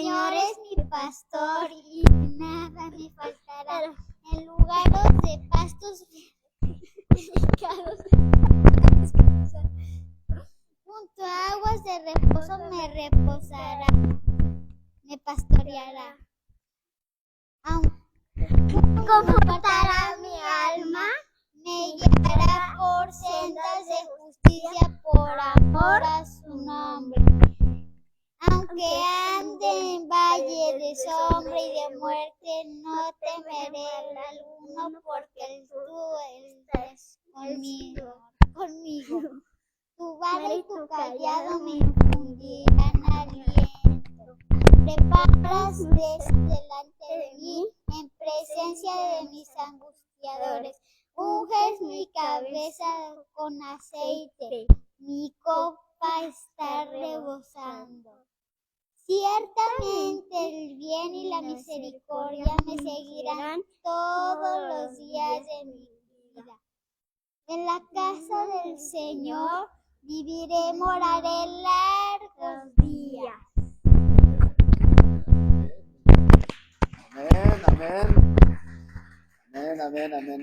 Señor es mi pastor y nada me faltará. En lugares de pastos delicados junto a aguas de reposo me reposará, me pastoreará. Confortará mi alma, me guiará por sendas de justicia por amor a su nombre. Aunque ande en valle de sombra y de muerte, no temeré alguno, porque tú estás conmigo. Tu vara y tu callado me infundirán aliento. Preparas delante de mí, en presencia de mis angustiadores. Unges mi cabeza con aceite, mi copa está rebosando. Ciertamente el bien y la misericordia me seguirán todos los días de mi vida. En la casa del Señor viviré, moraré largos días.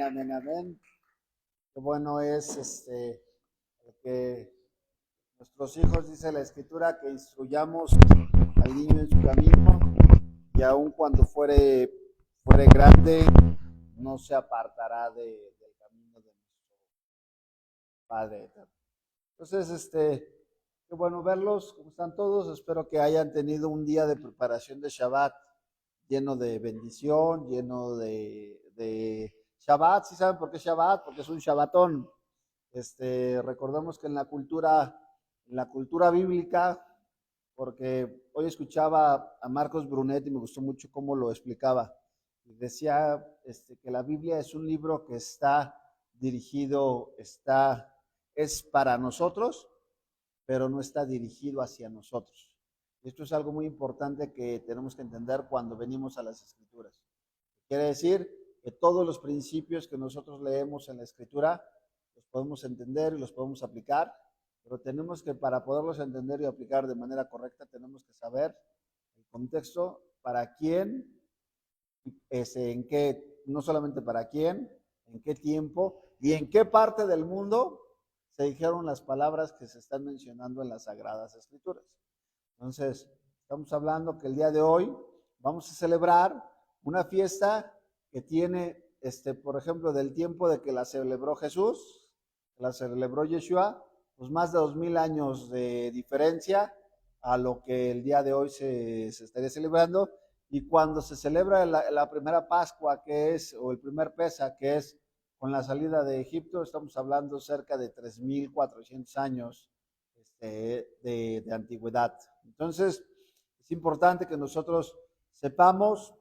Amén. Qué bueno es que nuestros hijos, dice la Escritura, que instruyamos al niño en su camino, y aun cuando fuere grande, no se apartará del camino de nuestro Padre eterno. Entonces, qué bueno verlos, ¿cómo están todos? Espero que hayan tenido un día de preparación de Shabbat lleno de bendición, lleno de Shabbat. ¿Sí saben por qué Shabbat? Porque es un Shabbatón. Recordemos que en la cultura bíblica, porque hoy escuchaba a Marcos Brunet y me gustó mucho cómo lo explicaba. Decía que la Biblia es un libro que está dirigido, es para nosotros, pero no está dirigido hacia nosotros. Esto es algo muy importante que tenemos que entender cuando venimos a las Escrituras. Quiere decir que todos los principios que nosotros leemos en la Escritura los podemos entender y los podemos aplicar, pero tenemos que, para poderlos entender y aplicar de manera correcta, tenemos que saber el contexto, para quién, en qué, no solamente para quién, en qué tiempo y en qué parte del mundo se dijeron las palabras que se están mencionando en las Sagradas Escrituras. Entonces, estamos hablando que el día de hoy vamos a celebrar una fiesta que tiene, por ejemplo, del tiempo de que la celebró Jesús, que la celebró Yeshua, pues más de 2000 años de diferencia a lo que el día de hoy se estaría celebrando. Y cuando se celebra la primera Pascua, que es, o el primer Pesa, que es con la salida de Egipto, estamos hablando cerca de 3400 años de antigüedad. Entonces, es importante que nosotros sepamos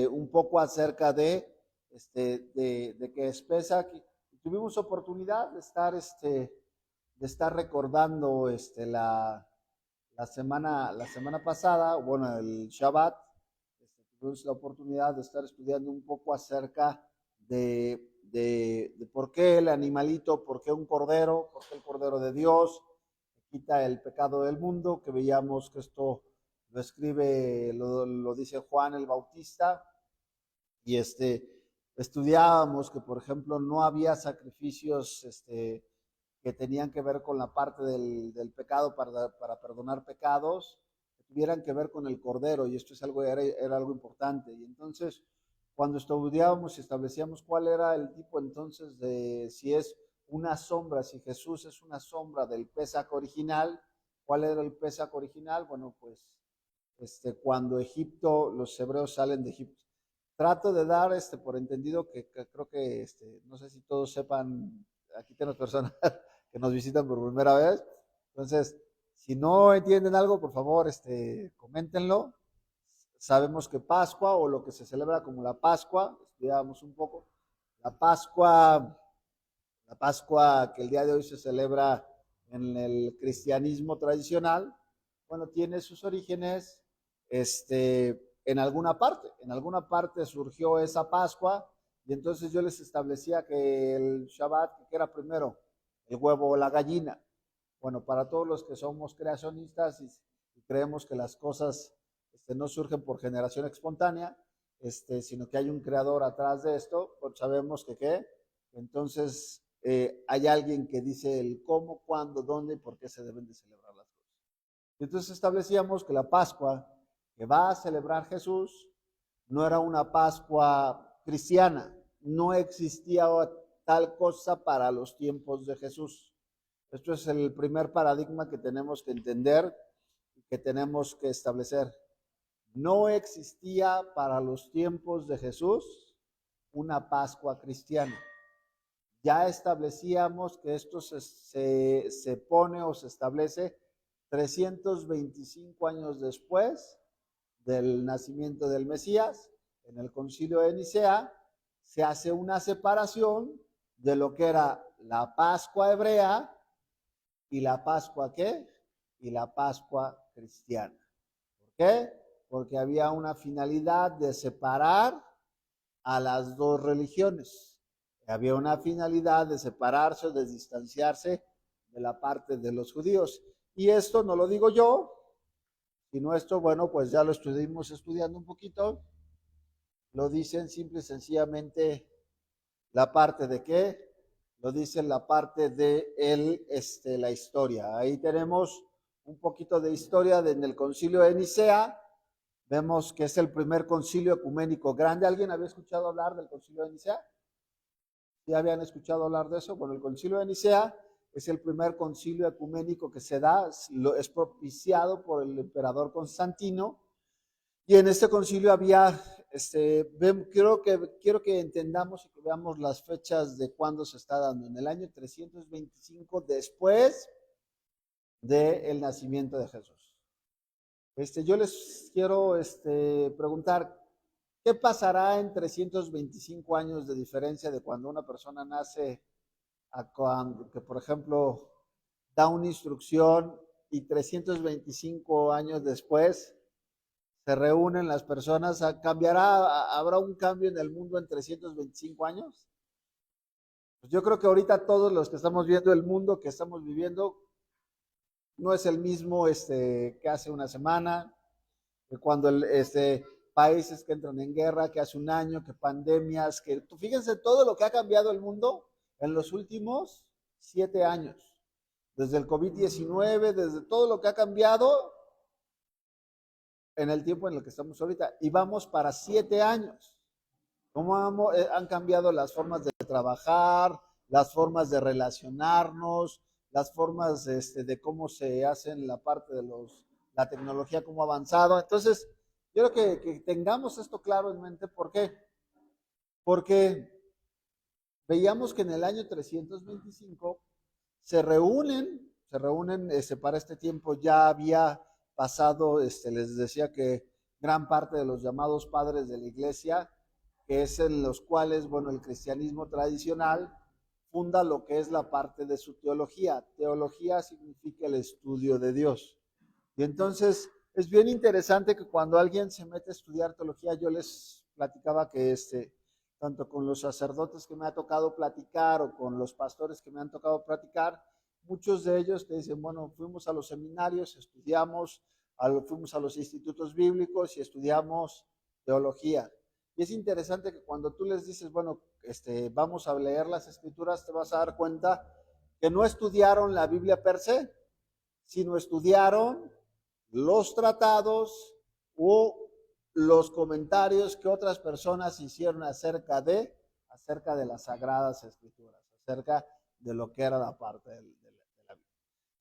un poco acerca de que es Pesach. Tuvimos oportunidad de estar recordando la semana pasada, bueno, el Shabbat. Tuvimos la oportunidad de estar estudiando un poco acerca de por qué el animalito, por qué un cordero, por qué el cordero de Dios quita el pecado del mundo, que veíamos que esto lo escribe, lo dice Juan el Bautista, y estudiábamos que, por ejemplo, no había sacrificios que tenían que ver con la parte del pecado para perdonar pecados, que tuvieran que ver con el cordero, y esto es era algo importante. Y entonces, cuando estudiábamos y establecíamos cuál era el tipo entonces de si es una sombra, si Jesús es una sombra del Pesaj original, ¿cuál era el Pesaj original? Bueno, pues cuando los hebreos salen de Egipto. Trato de dar por entendido que creo que no sé si todos sepan, aquí tenemos personas que nos visitan por primera vez. Entonces, si no entienden algo, por favor, coméntenlo. Sabemos que Pascua, o lo que se celebra como la Pascua, estudiábamos un poco, la Pascua que el día de hoy se celebra en el cristianismo tradicional, bueno, tiene sus orígenes en alguna parte surgió esa Pascua, y entonces yo les establecía que el Shabbat, que era primero, el huevo o la gallina. Bueno, para todos los que somos creacionistas y creemos que las cosas no surgen por generación espontánea, sino que hay un creador atrás de esto, pues sabemos que qué, entonces hay alguien que dice el cómo, cuándo, dónde y por qué se deben de celebrar las cosas. Entonces establecíamos que la Pascua que va a celebrar Jesús no era una Pascua cristiana, no existía tal cosa para los tiempos de Jesús. Esto es el primer paradigma que tenemos que entender y que tenemos que establecer. No existía para los tiempos de Jesús una Pascua cristiana. Ya establecíamos que esto se pone o se establece 325 años después del nacimiento del Mesías. En el Concilio de Nicea se hace una separación de lo que era la Pascua hebrea y la Pascua ¿qué? Y la Pascua cristiana. ¿Por qué? Porque había una finalidad de separar a las dos religiones. Había una finalidad de separarse o de distanciarse de la parte de los judíos. Y esto no lo digo yo, sino esto, bueno, pues ya lo estuvimos estudiando un poquito. Lo dicen simple y sencillamente la parte de qué, lo dicen la parte de la historia. Ahí tenemos un poquito de historia en el Concilio de Nicea. Vemos que es el primer concilio ecuménico grande. ¿Alguien había escuchado hablar del Concilio de Nicea? ¿Sí habían escuchado hablar de eso? Bueno, el Concilio de Nicea es el primer concilio ecuménico que se da, es propiciado por el emperador Constantino, y en este concilio había, quiero que entendamos y que veamos las fechas de cuándo se está dando, en el año 325 después del nacimiento de Jesús. Yo les quiero preguntar, ¿qué pasará en 325 años de diferencia de cuando una persona nace a cuando, que por ejemplo, da una instrucción y 325 años después se reúnen las personas? ¿Habrá un cambio en el mundo en 325 años? Pues yo creo que ahorita todos los que estamos viendo el mundo que estamos viviendo no es el mismo que hace una semana, que cuando países que entran en guerra, que hace un año, que pandemias, que fíjense todo lo que ha cambiado el mundo en los últimos 7 años, desde el COVID-19, desde todo lo que ha cambiado en el tiempo en el que estamos ahorita, y vamos para 7 años. ¿Cómo han cambiado las formas de trabajar, las formas de relacionarnos, las formas de cómo se hacen la parte de la tecnología, cómo ha avanzado? Entonces, yo creo que tengamos esto claro en mente. ¿Por qué? Porque veíamos que en el año 325 se reúnen para este tiempo. Ya había pasado, les decía que gran parte de los llamados padres de la iglesia, que es en los cuales, bueno, el cristianismo tradicional funda lo que es la parte de su teología. Teología significa el estudio de Dios. Y entonces es bien interesante que cuando alguien se mete a estudiar teología, yo les platicaba que tanto con los sacerdotes que me ha tocado platicar o con los pastores que me han tocado platicar, muchos de ellos te dicen, bueno, fuimos a los seminarios, estudiamos, fuimos a los institutos bíblicos y estudiamos teología. Y es interesante que cuando tú les dices, bueno, vamos a leer las escrituras, te vas a dar cuenta que no estudiaron la Biblia per se, sino estudiaron los tratados o los comentarios que otras personas hicieron acerca de las sagradas escrituras, acerca de lo que era la parte de la Biblia.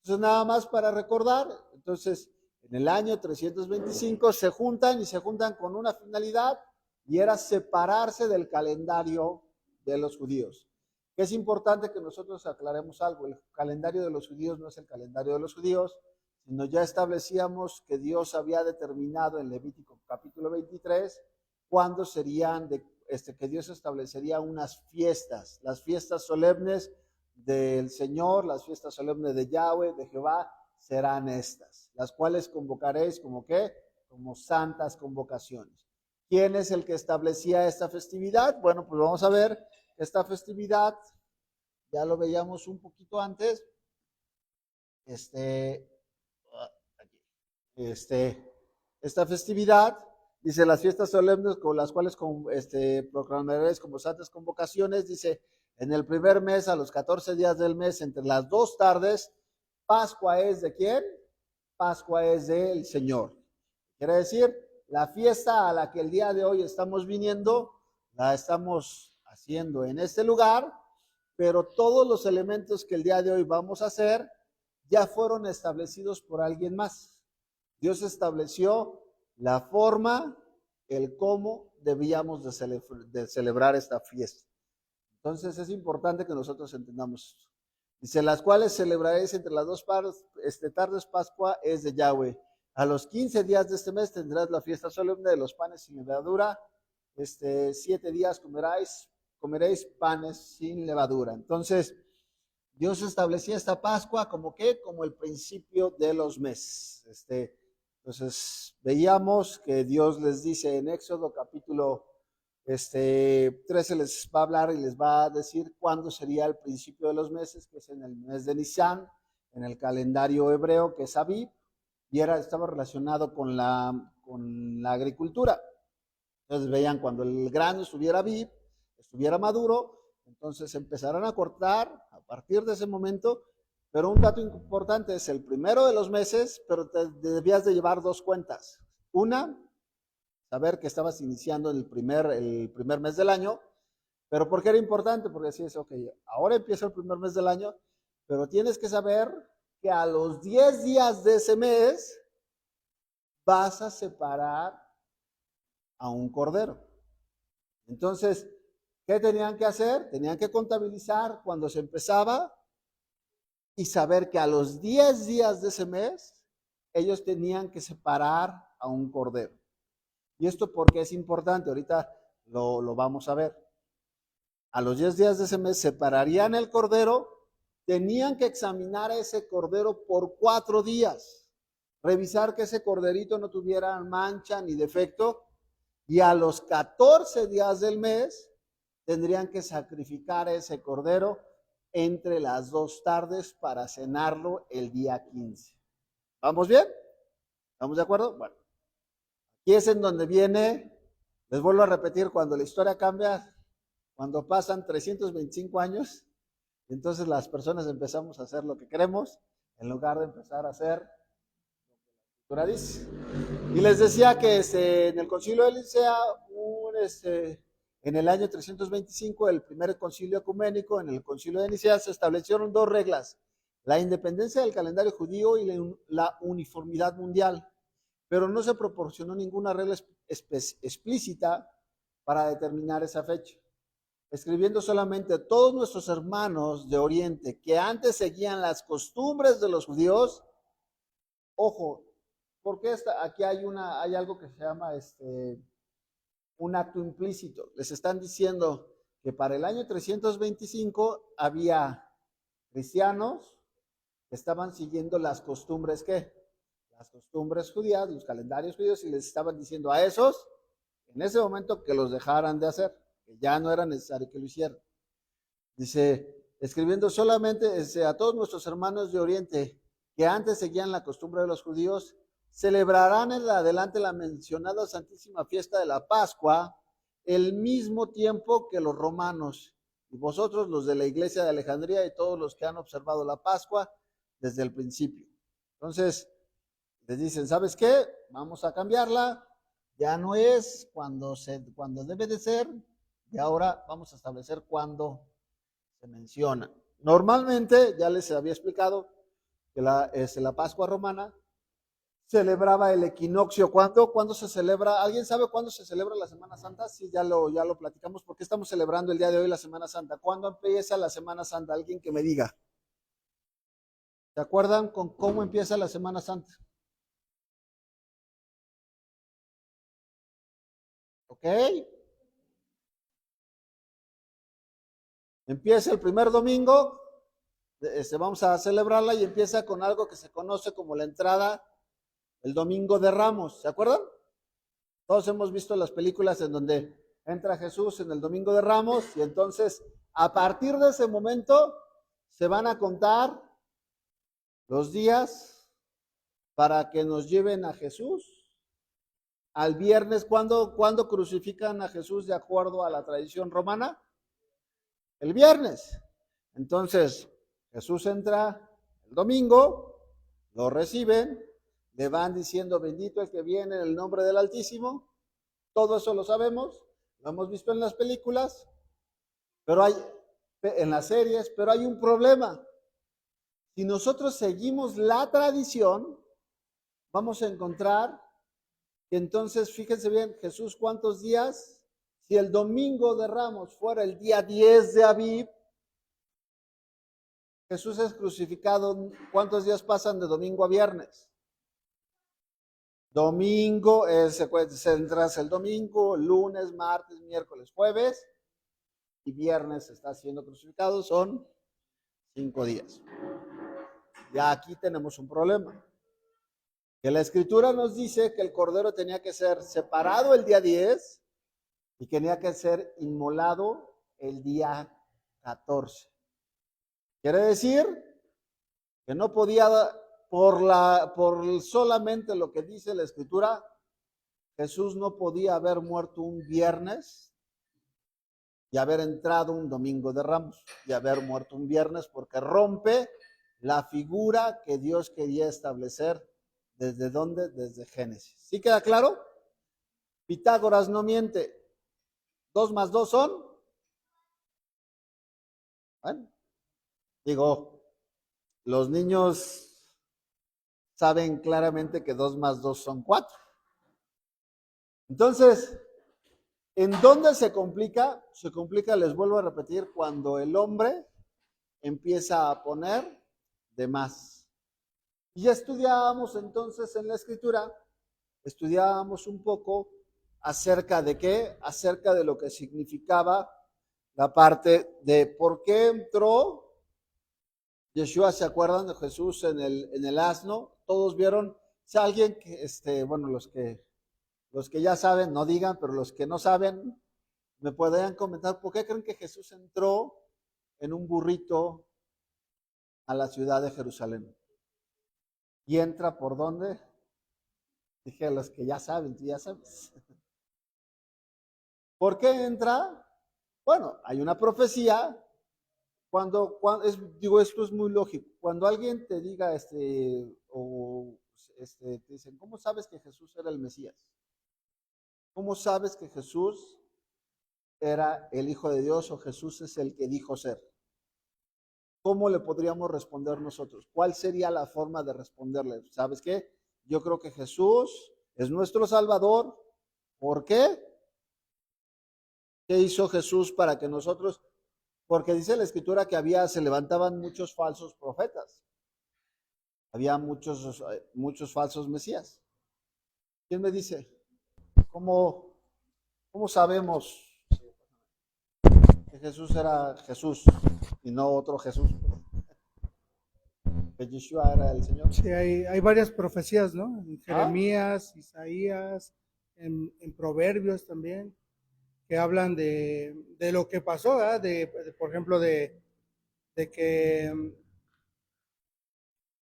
Entonces, nada más para recordar, entonces, en el año 325 se juntan con una finalidad, y era separarse del calendario de los judíos. Es importante que nosotros aclaremos algo. El calendario de los judíos no es el calendario de los judíos, sino ya establecíamos que Dios había determinado en Levítico capítulo 23 cuándo serían, que Dios establecería unas fiestas, las fiestas solemnes del Señor, las fiestas solemnes de Yahweh, de Jehová, serán estas, las cuales convocaréis como ¿qué? Como santas convocaciones. ¿Quién es el que establecía esta festividad? Bueno, pues vamos a ver esta festividad, ya lo veíamos un poquito antes, esta festividad. Dice, las fiestas solemnes con las cuales proclamaréis como santas convocaciones. Dice, en el primer mes, a los 14 días del mes, entre las 2 tardes, Pascua es ¿de quién? Pascua es del Señor. Quiere decir, la fiesta a la que el día de hoy estamos viniendo, la estamos haciendo en este lugar, pero todos los elementos que el día de hoy vamos a hacer ya fueron establecidos por alguien más. Dios estableció la forma, el cómo debíamos de celebrar esta fiesta. Entonces es importante que nosotros entendamos esto. Dice, las cuales celebraréis entre las 2 tardes Pascua es de Yahweh. A los 15 días de este mes tendrás la fiesta solemne de los panes sin levadura. 7 días comeréis panes sin levadura. Entonces, Dios establecía esta Pascua como ¿qué? Como el principio de los meses. Entonces, veíamos que Dios les dice en Éxodo capítulo 13 les va a hablar y les va a decir cuándo sería el principio de los meses, que es en el mes de Nisan, en el calendario hebreo, que es Abib, y estaba relacionado con la agricultura. Entonces veían cuando el grano estuviera Abib, estuviera maduro, entonces empezarán a cortar a partir de ese momento, pero un dato importante es el primero de los meses, pero te debías de llevar 2 cuentas. Una, saber que estabas iniciando el primer mes del año. ¿Pero por qué era importante? Porque decías, ok, ahora empieza el primer mes del año, pero tienes que saber que a los 10 días de ese mes vas a separar a un cordero. Entonces, ¿qué tenían que hacer? Tenían que contabilizar cuando se empezaba y saber que a los 10 días de ese mes ellos tenían que separar a un cordero. ¿Y esto por qué es importante? Ahorita lo vamos a ver. A los 10 días de ese mes separarían el cordero, tenían que examinar a ese cordero por 4 días, revisar que ese corderito no tuviera mancha ni defecto, y a los 14 días del mes tendrían que sacrificar a ese cordero entre las 2 tardes para cenarlo el día 15. ¿Vamos bien? ¿Estamos de acuerdo? Bueno. Aquí es en donde viene, les vuelvo a repetir, cuando la historia cambia, cuando pasan 325 años, entonces las personas empezamos a hacer lo que queremos, en lugar de empezar a hacer lo que la Escritura dice. Y les decía que en el concilio de Nicea, en el año 325, el primer concilio ecuménico, en el concilio de Nicea, se establecieron 2 reglas: la independencia del calendario judío y la uniformidad mundial. Pero no se proporcionó ninguna regla explícita para determinar esa fecha. Escribiendo solamente todos nuestros hermanos de Oriente que antes seguían las costumbres de los judíos, ojo, porque aquí hay algo que se llama un acto implícito. Les están diciendo que para el año 325 había cristianos que estaban siguiendo las costumbres, ¿qué? Las costumbres judías, los calendarios judíos, y les estaban diciendo a esos, en ese momento, que los dejaran de hacer, que ya no era necesario que lo hicieran. Dice, escribiendo solamente a todos nuestros hermanos de Oriente, que antes seguían la costumbre de los judíos, celebrarán en adelante la mencionada santísima fiesta de la Pascua, el mismo tiempo que los romanos, y vosotros los de la iglesia de Alejandría y todos los que han observado la Pascua desde el principio. Entonces, les dicen, ¿sabes qué? Vamos a cambiarla, ya no es cuando debe de ser, y ahora vamos a establecer cuándo se menciona. Normalmente, ya les había explicado que la Pascua romana celebraba el equinoccio. ¿Cuándo se celebra? ¿Alguien sabe cuándo se celebra la Semana Santa? Sí, ya lo platicamos. ¿Por qué estamos celebrando el día de hoy la Semana Santa? ¿Cuándo empieza la Semana Santa? Alguien que me diga. ¿Se acuerdan con cómo empieza la Semana Santa? ¿Ok? Empieza el primer domingo, vamos a celebrarla, y empieza con algo que se conoce como la entrada, el Domingo de Ramos. ¿Se acuerdan? Todos hemos visto las películas en donde entra Jesús en el Domingo de Ramos, y entonces a partir de ese momento se van a contar los días para que nos lleven a Jesús al viernes. ¿Cuándo crucifican a Jesús de acuerdo a la tradición romana? El viernes. Entonces, Jesús entra el domingo, lo reciben, le van diciendo bendito el que viene en el nombre del Altísimo. Todo eso lo sabemos, lo hemos visto en las películas, pero en las series, pero hay un problema. Si nosotros seguimos la tradición, vamos a encontrar que entonces, fíjense bien, Jesús, ¿cuántos días? Si el domingo de Ramos fuera el día 10 de Aviv, Jesús es crucificado, ¿cuántos días pasan de domingo a viernes? Domingo, se entra el domingo, lunes, martes, miércoles, jueves, y viernes está siendo crucificado, son 5 días. Ya aquí tenemos un problema. Que la Escritura nos dice que el Cordero tenía que ser separado el día 10 y tenía que ser inmolado el día 14. Quiere decir que no podía, por solamente lo que dice la Escritura, Jesús no podía haber muerto un viernes y haber entrado un domingo de Ramos y haber muerto un viernes, porque rompe la figura que Dios quería establecer. ¿Desde dónde? Desde Génesis. ¿Sí queda claro? Pitágoras no miente. 2 más 2 son. Bueno, digo, los niños saben claramente que 2 más 2 son 4. Entonces, ¿en dónde se complica? Se complica, les vuelvo a repetir, cuando el hombre empieza a poner de más. Y ya estudiábamos entonces en la Escritura, estudiábamos un poco acerca de qué, acerca de lo que significaba la parte de por qué entró Yeshua. ¿Se acuerdan de Jesús en el asno? Todos vieron, si alguien que, bueno, los que ya saben, no digan, pero los que no saben, me podrían comentar por qué creen que Jesús entró en un burrito a la ciudad de Jerusalén. ¿Y entra por dónde? Dije a los que ya saben, tú ya sabes. ¿Por qué entra? Bueno, hay una profecía. Digo, esto es muy lógico. Cuando alguien te diga, te dicen, ¿cómo sabes que Jesús era el Mesías? ¿Cómo sabes que Jesús era el Hijo de Dios o Jesús es el que dijo ser? ¿Cómo le podríamos responder nosotros? ¿Cuál sería la forma de responderle? ¿Sabes qué? Yo creo que Jesús es nuestro Salvador. ¿Por qué? ¿Qué hizo Jesús para que nosotros? Porque dice la Escritura que se levantaban muchos falsos profetas. Había muchos falsos mesías. ¿Quién me dice? ¿Cómo sabemos que Jesús era Jesús y no otro Jesús? Que Yeshua era el Señor. Sí, hay varias profecías, ¿no? En ¿Ah? Jeremías, Isaías, en Proverbios también, que hablan de lo que pasó, ¿verdad? Por ejemplo, de que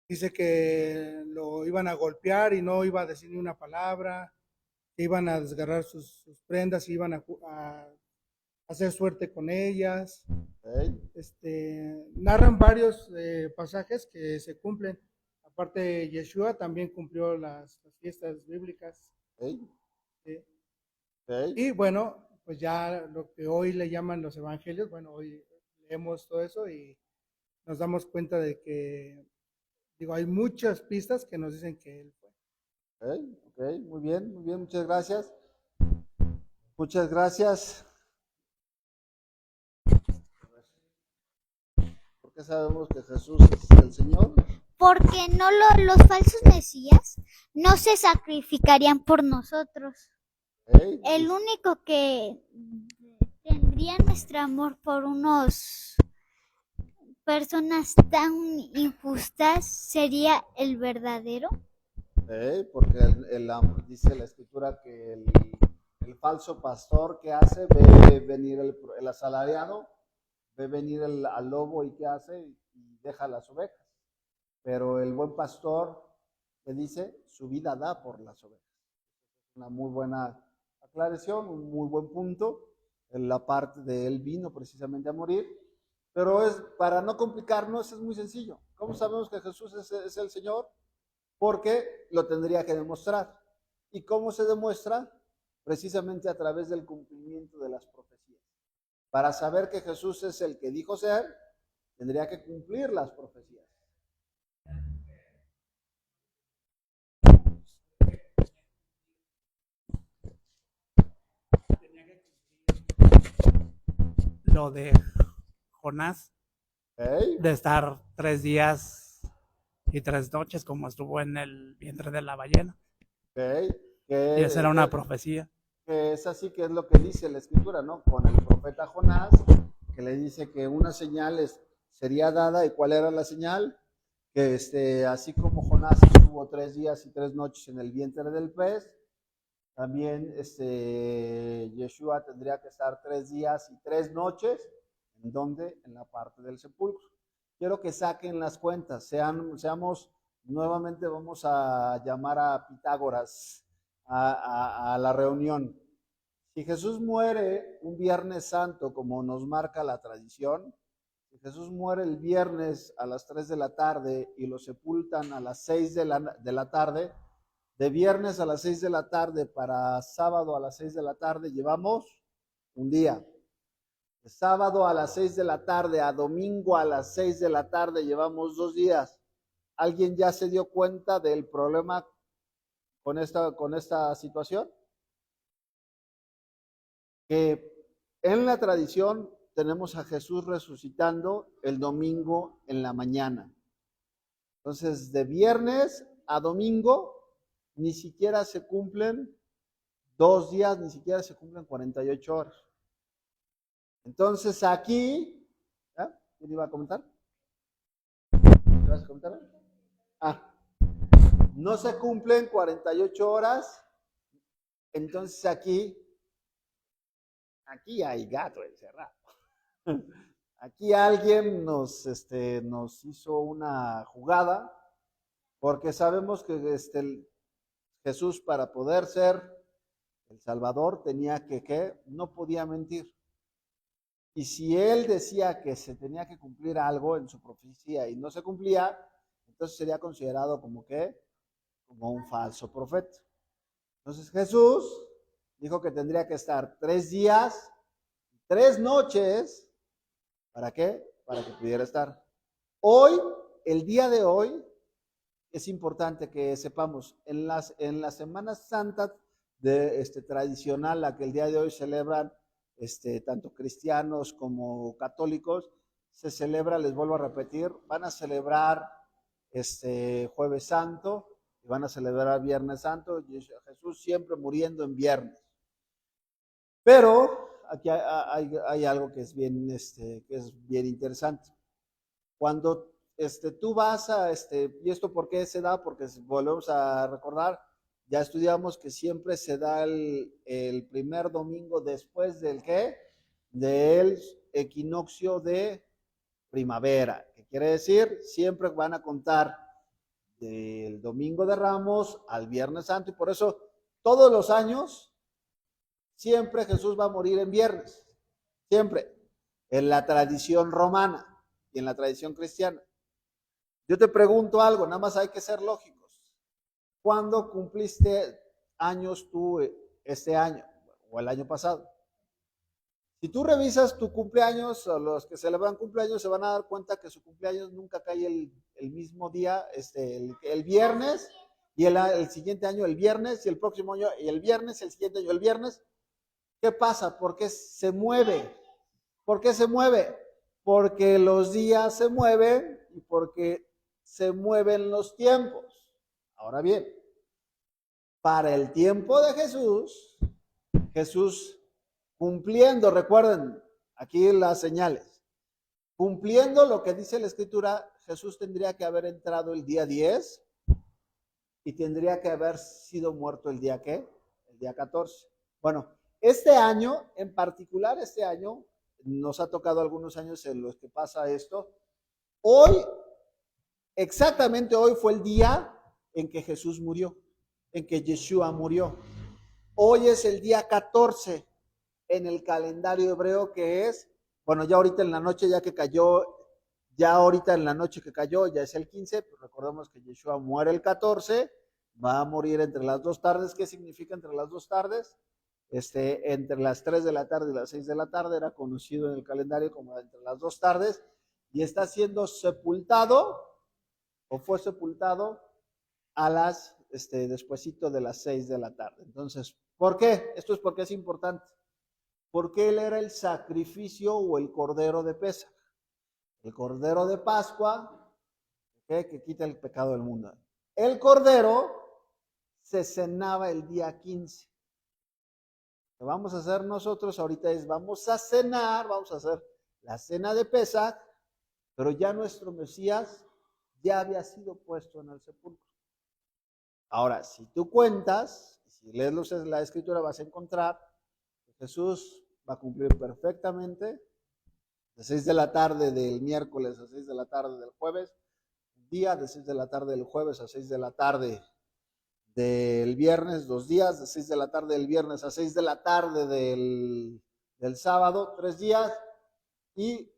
dice que lo iban a golpear y no iba a decir ni una palabra, que iban a desgarrar sus prendas y iban a hacer suerte con ellas. Narran varios pasajes que se cumplen. Aparte, Yeshua también cumplió las fiestas bíblicas. ¿Sí? Y bueno, pues ya lo que hoy le llaman los evangelios, bueno, hoy leemos todo eso y nos damos cuenta de que, digo, hay muchas pistas que nos dicen que él fue. Ok, muy bien, muchas gracias. Muchas gracias. ¿Por qué sabemos que Jesús es el Señor? Porque los falsos mesías no se sacrificarían por nosotros. El único que tendría nuestro amor por unos personas tan injustas sería el verdadero. Porque dice la Escritura que el falso pastor que hace, ve venir el asalariado, ve venir al lobo y ¿qué hace? Y deja las ovejas. Pero el buen pastor, que dice, su vida da por las ovejas. una muy buena aclaración, un muy buen punto. En la parte de él vino precisamente a morir, pero es para no complicarnos, es muy sencillo. ¿Cómo sabemos que Jesús es el Señor? Porque lo tendría que demostrar. ¿Y cómo se demuestra? Precisamente a través del cumplimiento de las profecías. Para saber que Jesús es el que dijo ser, tendría que cumplir las profecías. Lo de Jonás, ¿Okay? de estar 3 días y 3 noches como estuvo en el vientre de la ballena. ¿Okay? Y esa era una profecía. Que es así que es lo que dice la escritura, ¿no? Con el profeta Jonás, que le dice que una señal sería dada. ¿Y cuál era la señal? Que así como Jonás estuvo 3 días y 3 noches en el vientre del pez, también Yeshua tendría que estar 3 días y 3 noches. ¿En dónde? En la parte del sepulcro. Quiero que saquen las cuentas. Seamos, nuevamente vamos a llamar a Pitágoras a la reunión. Si Jesús muere un Viernes Santo, como nos marca la tradición, si Jesús muere el viernes a las 3 de la tarde y lo sepultan a las 6 de la tarde, de viernes a las 6 de la tarde para sábado a las 6 de la tarde llevamos un día. De sábado a las 6 de la tarde a domingo a las 6 de la tarde llevamos 2 días. ¿Alguien ya se dio cuenta del problema con esta situación? Que en la tradición tenemos a Jesús resucitando el domingo en la mañana. Entonces, de viernes a domingo ni siquiera se cumplen 2 días, ni siquiera se cumplen 48 horas. Entonces aquí, ¿quién iba a comentar? ¿Qué vas a comentar? No se cumplen 48 horas, entonces aquí hay gato encerrado. Aquí alguien nos hizo una jugada, porque sabemos que Jesús, para poder ser el Salvador, tenía que no podía mentir. Y si él decía que se tenía que cumplir algo en su profecía y no se cumplía, entonces sería considerado como un falso profeta. Entonces Jesús dijo que tendría que estar 3 días, 3 noches. ¿Para qué? Para que pudiera estar. Hoy, el día de hoy, es importante que sepamos, en las Semanas Santas tradicional, la que el día de hoy celebran tanto cristianos como católicos, se celebra, les vuelvo a repetir, van a celebrar Jueves Santo y van a celebrar Viernes Santo, Jesús siempre muriendo en viernes. Pero aquí hay algo que es bien interesante. Cuando tú vas ¿y esto por qué se da? Porque volvemos a recordar, ya estudiamos que siempre se da el primer domingo después del ¿qué? Del equinoccio de primavera. ¿Qué quiere decir? Siempre van a contar del domingo de Ramos al Viernes Santo, y por eso todos los años siempre Jesús va a morir en viernes. Siempre. En la tradición romana y en la tradición cristiana. Yo te pregunto algo, nada más hay que ser lógicos. ¿Cuándo cumpliste años tú este año o el año pasado? Si tú revisas tu cumpleaños, o los que celebran cumpleaños se van a dar cuenta que su cumpleaños nunca cae el mismo día, el viernes, y el siguiente año el viernes, y el próximo año y el viernes, y el siguiente año el viernes. ¿Qué pasa? ¿Por qué se mueve? ¿Por qué se mueve? Porque los días se mueven y porque se mueven los tiempos. Ahora bien, para el tiempo de Jesús cumpliendo, recuerden, aquí las señales, cumpliendo lo que dice la Escritura, Jesús tendría que haber entrado el día 10 y tendría que haber sido muerto el día ¿qué? El día 14. Bueno, este año, en particular este año, nos ha tocado algunos años en los que pasa esto. Hoy, exactamente hoy fue el día en que Jesús murió, en que Yeshua murió. hoy es el día 14 en el calendario hebreo, que es, bueno, ya ahorita en la noche ya que cayó, ya ahorita en la noche que cayó, ya es el 15, pues recordemos que Yeshua muere el 14, va a morir entre las 2 tardes. ¿Qué significa entre las 2 tardes? Entre las 3 de la tarde y las 6 de la tarde, era conocido en el calendario como entre las 2 tardes, y está siendo sepultado, o fue sepultado a las, despuesito de las 6 de la tarde. Entonces, ¿por qué? Esto es porque es importante. Porque él era el sacrificio o el cordero de Pesaj, el cordero de Pascua, ¿okay?, que quita el pecado del mundo. El cordero se cenaba el día 15. Lo que vamos a hacer nosotros ahorita es, vamos a cenar, vamos a hacer la cena de Pesaj, pero ya nuestro Mesías ya había sido puesto en el sepulcro. Ahora, si tú cuentas, si lees la escritura, vas a encontrar que Jesús va a cumplir perfectamente de 6 de la tarde del miércoles a 6 de la tarde del jueves, día de 6 de la tarde del jueves a 6 de la tarde del viernes, 2 días, de 6 de la tarde del viernes a 6 de la tarde del sábado, 3 días, y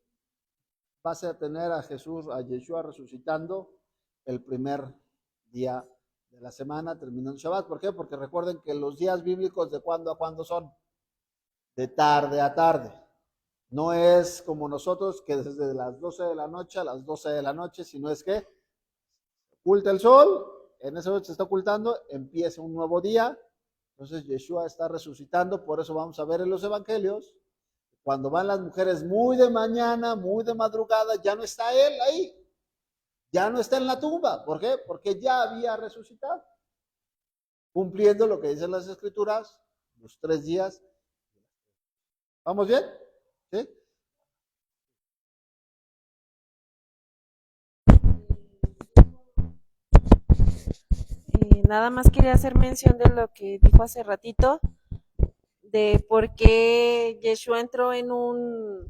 vas a tener a Jesús, a Yeshua resucitando el primer día de la semana, terminando Shabbat. ¿Por qué? Porque recuerden que los días bíblicos, ¿de cuándo a cuándo son? De tarde a tarde. No es como nosotros, que desde las 12 de la noche a las 12 de la noche, sino es que oculta el sol, en esa noche se está ocultando, empieza un nuevo día. Entonces Yeshua está resucitando, por eso vamos a ver en los evangelios, cuando van las mujeres muy de mañana, muy de madrugada, ya no está él ahí, ya no está en la tumba. ¿Por qué? Porque ya había resucitado, cumpliendo lo que dicen las escrituras, los 3 días. ¿Vamos bien? ¿Sí? Nada más quería hacer mención de lo que dijo hace ratito, de por qué Yeshua entró en un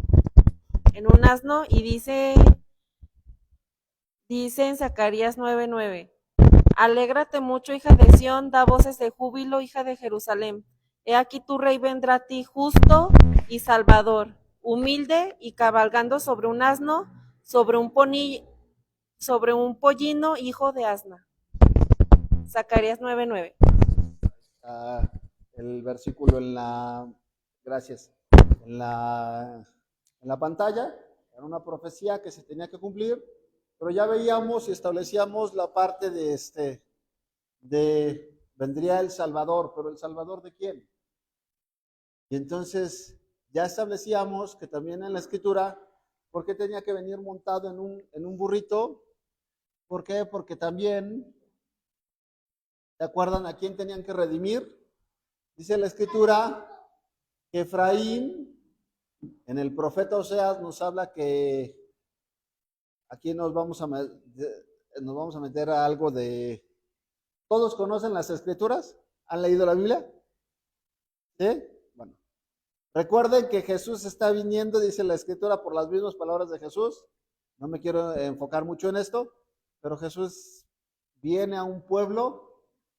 asno, y dice en Zacarías 9:9: Alégrate mucho, hija de Sión, da voces de júbilo, hija de Jerusalén. He aquí tu rey vendrá a ti, justo y salvador, humilde y cabalgando sobre un asno, sobre un pollino, hijo de asna. Zacarías 9:9. El versículo gracias, en la pantalla, era una profecía que se tenía que cumplir, pero ya veíamos y establecíamos la parte de vendría el Salvador, pero ¿el Salvador de quién? Y entonces ya establecíamos que también en la escritura, ¿por qué tenía que venir montado en un burrito? ¿Por qué? Porque también, ¿se acuerdan a quién tenían que redimir? Dice la escritura que Efraín, en el profeta Oseas, nos habla que aquí nos vamos a meter a algo de... ¿Todos conocen las escrituras? ¿Han leído la Biblia? ¿Sí? Bueno, recuerden que Jesús está viniendo, dice la escritura, por las mismas palabras de Jesús. No me quiero enfocar mucho en esto, pero Jesús viene a un pueblo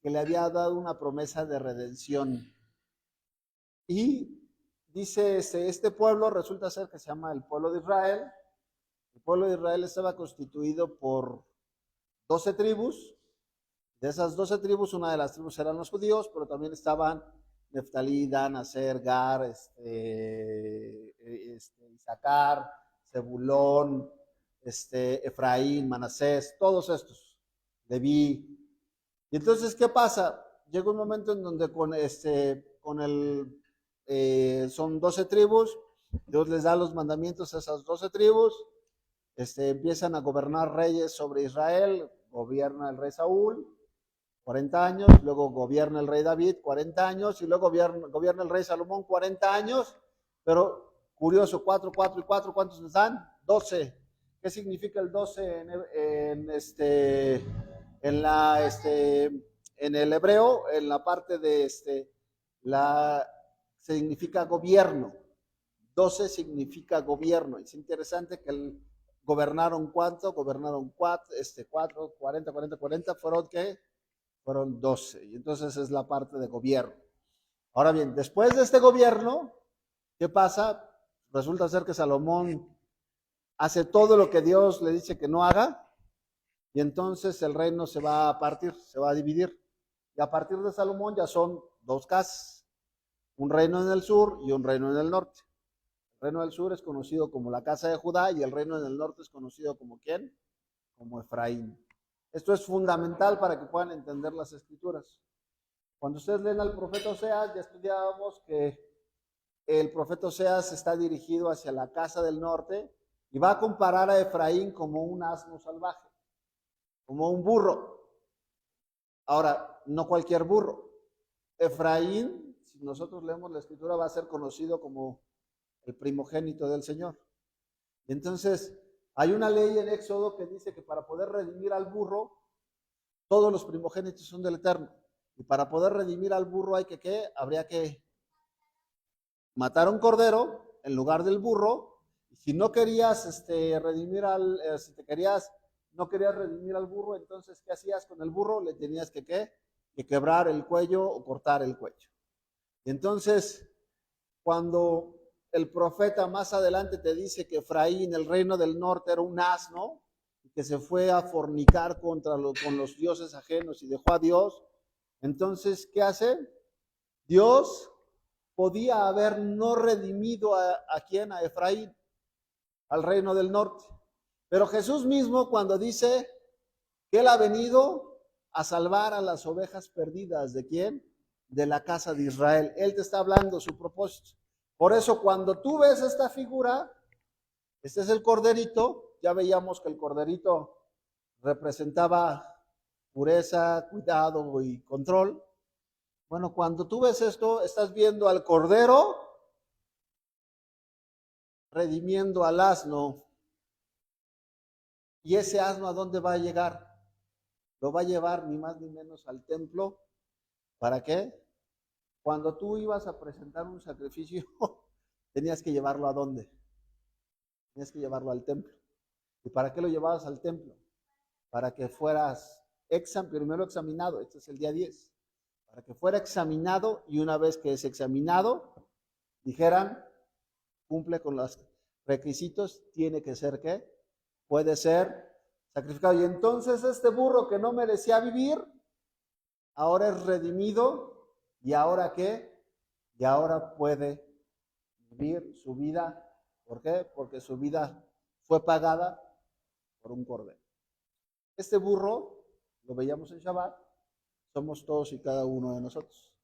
que le había dado una promesa de redención. Y dice, este pueblo resulta ser que se llama el pueblo de Israel. El pueblo de Israel estaba constituido por 12 tribus. De esas 12 tribus, una de las tribus eran los judíos, pero también estaban Neftalí, Dan, Aser, Gar, Isaacar, Zebulón, Efraín, Manasés, todos estos, Leví. Y entonces, ¿qué pasa? Llega un momento en donde son 12 tribus, Dios les da los mandamientos a esas 12 tribus, empiezan a gobernar reyes sobre Israel, gobierna el rey Saúl, 40 años, luego gobierna el rey David, 40 años, y luego gobierna el rey Salomón, 40 años, pero curioso, 4, 4 y 4, ¿cuántos les dan? 12. ¿Qué significa el 12 en el hebreo? En la parte de significa gobierno. 12 significa gobierno. Es interesante que gobernaron ¿cuánto? Gobernaron 4, 40, 40, 40, ¿fueron qué? Fueron 12. Y entonces es la parte de gobierno. Ahora bien, después de este gobierno, ¿qué pasa? Resulta ser que Salomón hace todo lo que Dios le dice que no haga, y entonces el reino se va a partir, se va a dividir. Y a partir de Salomón ya son dos casas, un reino en el sur y un reino en el norte. El reino del sur es conocido como la casa de Judá y el reino en el norte es conocido como ¿quién? Como Efraín. Esto es fundamental para que puedan entender las escrituras. Cuando ustedes leen al profeta Oseas, ya estudiábamos que el profeta Oseas está dirigido hacia la casa del norte y va a comparar a Efraín como un asno salvaje, como un burro. Ahora, no cualquier burro. Efraín, si nosotros leemos la escritura, va a ser conocido como el primogénito del Señor. Y entonces, hay una ley en Éxodo que dice que para poder redimir al burro, todos los primogénitos son del Eterno. Y para poder redimir al burro hay que, ¿qué? Habría que matar a un cordero en lugar del burro. Y si no querías redimir si te querías, no querías redimir al burro, entonces, ¿qué hacías con el burro? Le tenías que, ¿qué? Que quebrar el cuello o cortar el cuello. Y entonces, cuando el profeta más adelante te dice que Efraín, el reino del norte, era un asno, y que se fue a fornicar con los dioses ajenos y dejó a Dios, entonces, ¿qué hace? Dios podía haber no redimido a quién, a Efraín, al reino del norte. Pero Jesús mismo, cuando dice que Él ha venido a salvar a las ovejas perdidas, ¿de quién? De la casa de Israel. Él te está hablando su propósito. Por eso, cuando tú ves esta figura, este es el corderito, ya veíamos que el corderito representaba pureza, cuidado y control. Bueno, cuando tú ves esto, estás viendo al cordero redimiendo al asno. ¿Y ese asno a dónde va a llegar? Lo va a llevar ni más ni menos al templo. ¿Para qué? Cuando tú ibas a presentar un sacrificio, tenías que llevarlo ¿a dónde? Tenías que llevarlo al templo. ¿Y para qué lo llevabas al templo? Para que fueras primero examinado, este es el día 10, para que fuera examinado y una vez que es examinado, dijeran, cumple con los requisitos, tiene que ser ¿qué? Puede ser sacrificado. Y entonces este burro que no merecía vivir, ahora es redimido y ahora ¿qué? Y ahora puede vivir su vida. ¿Por qué? Porque su vida fue pagada por un cordero. Este burro, lo veíamos en Shabbat, somos todos y cada uno de nosotros.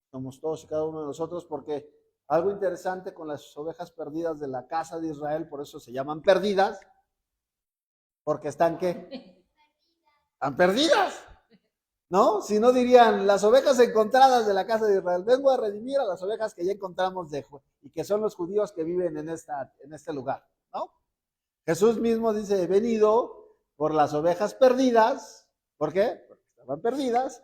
Somos todos y cada uno de nosotros porque algo interesante con las ovejas perdidas de la casa de Israel, por eso se llaman perdidas, porque están ¿qué? Están perdidas, ¿no? Si no dirían las ovejas encontradas de la casa de Israel, vengo a redimir a las ovejas que ya encontramos y que son los judíos que viven en este lugar, ¿no? Jesús mismo dice, he venido por las ovejas perdidas. ¿Por qué? Porque estaban perdidas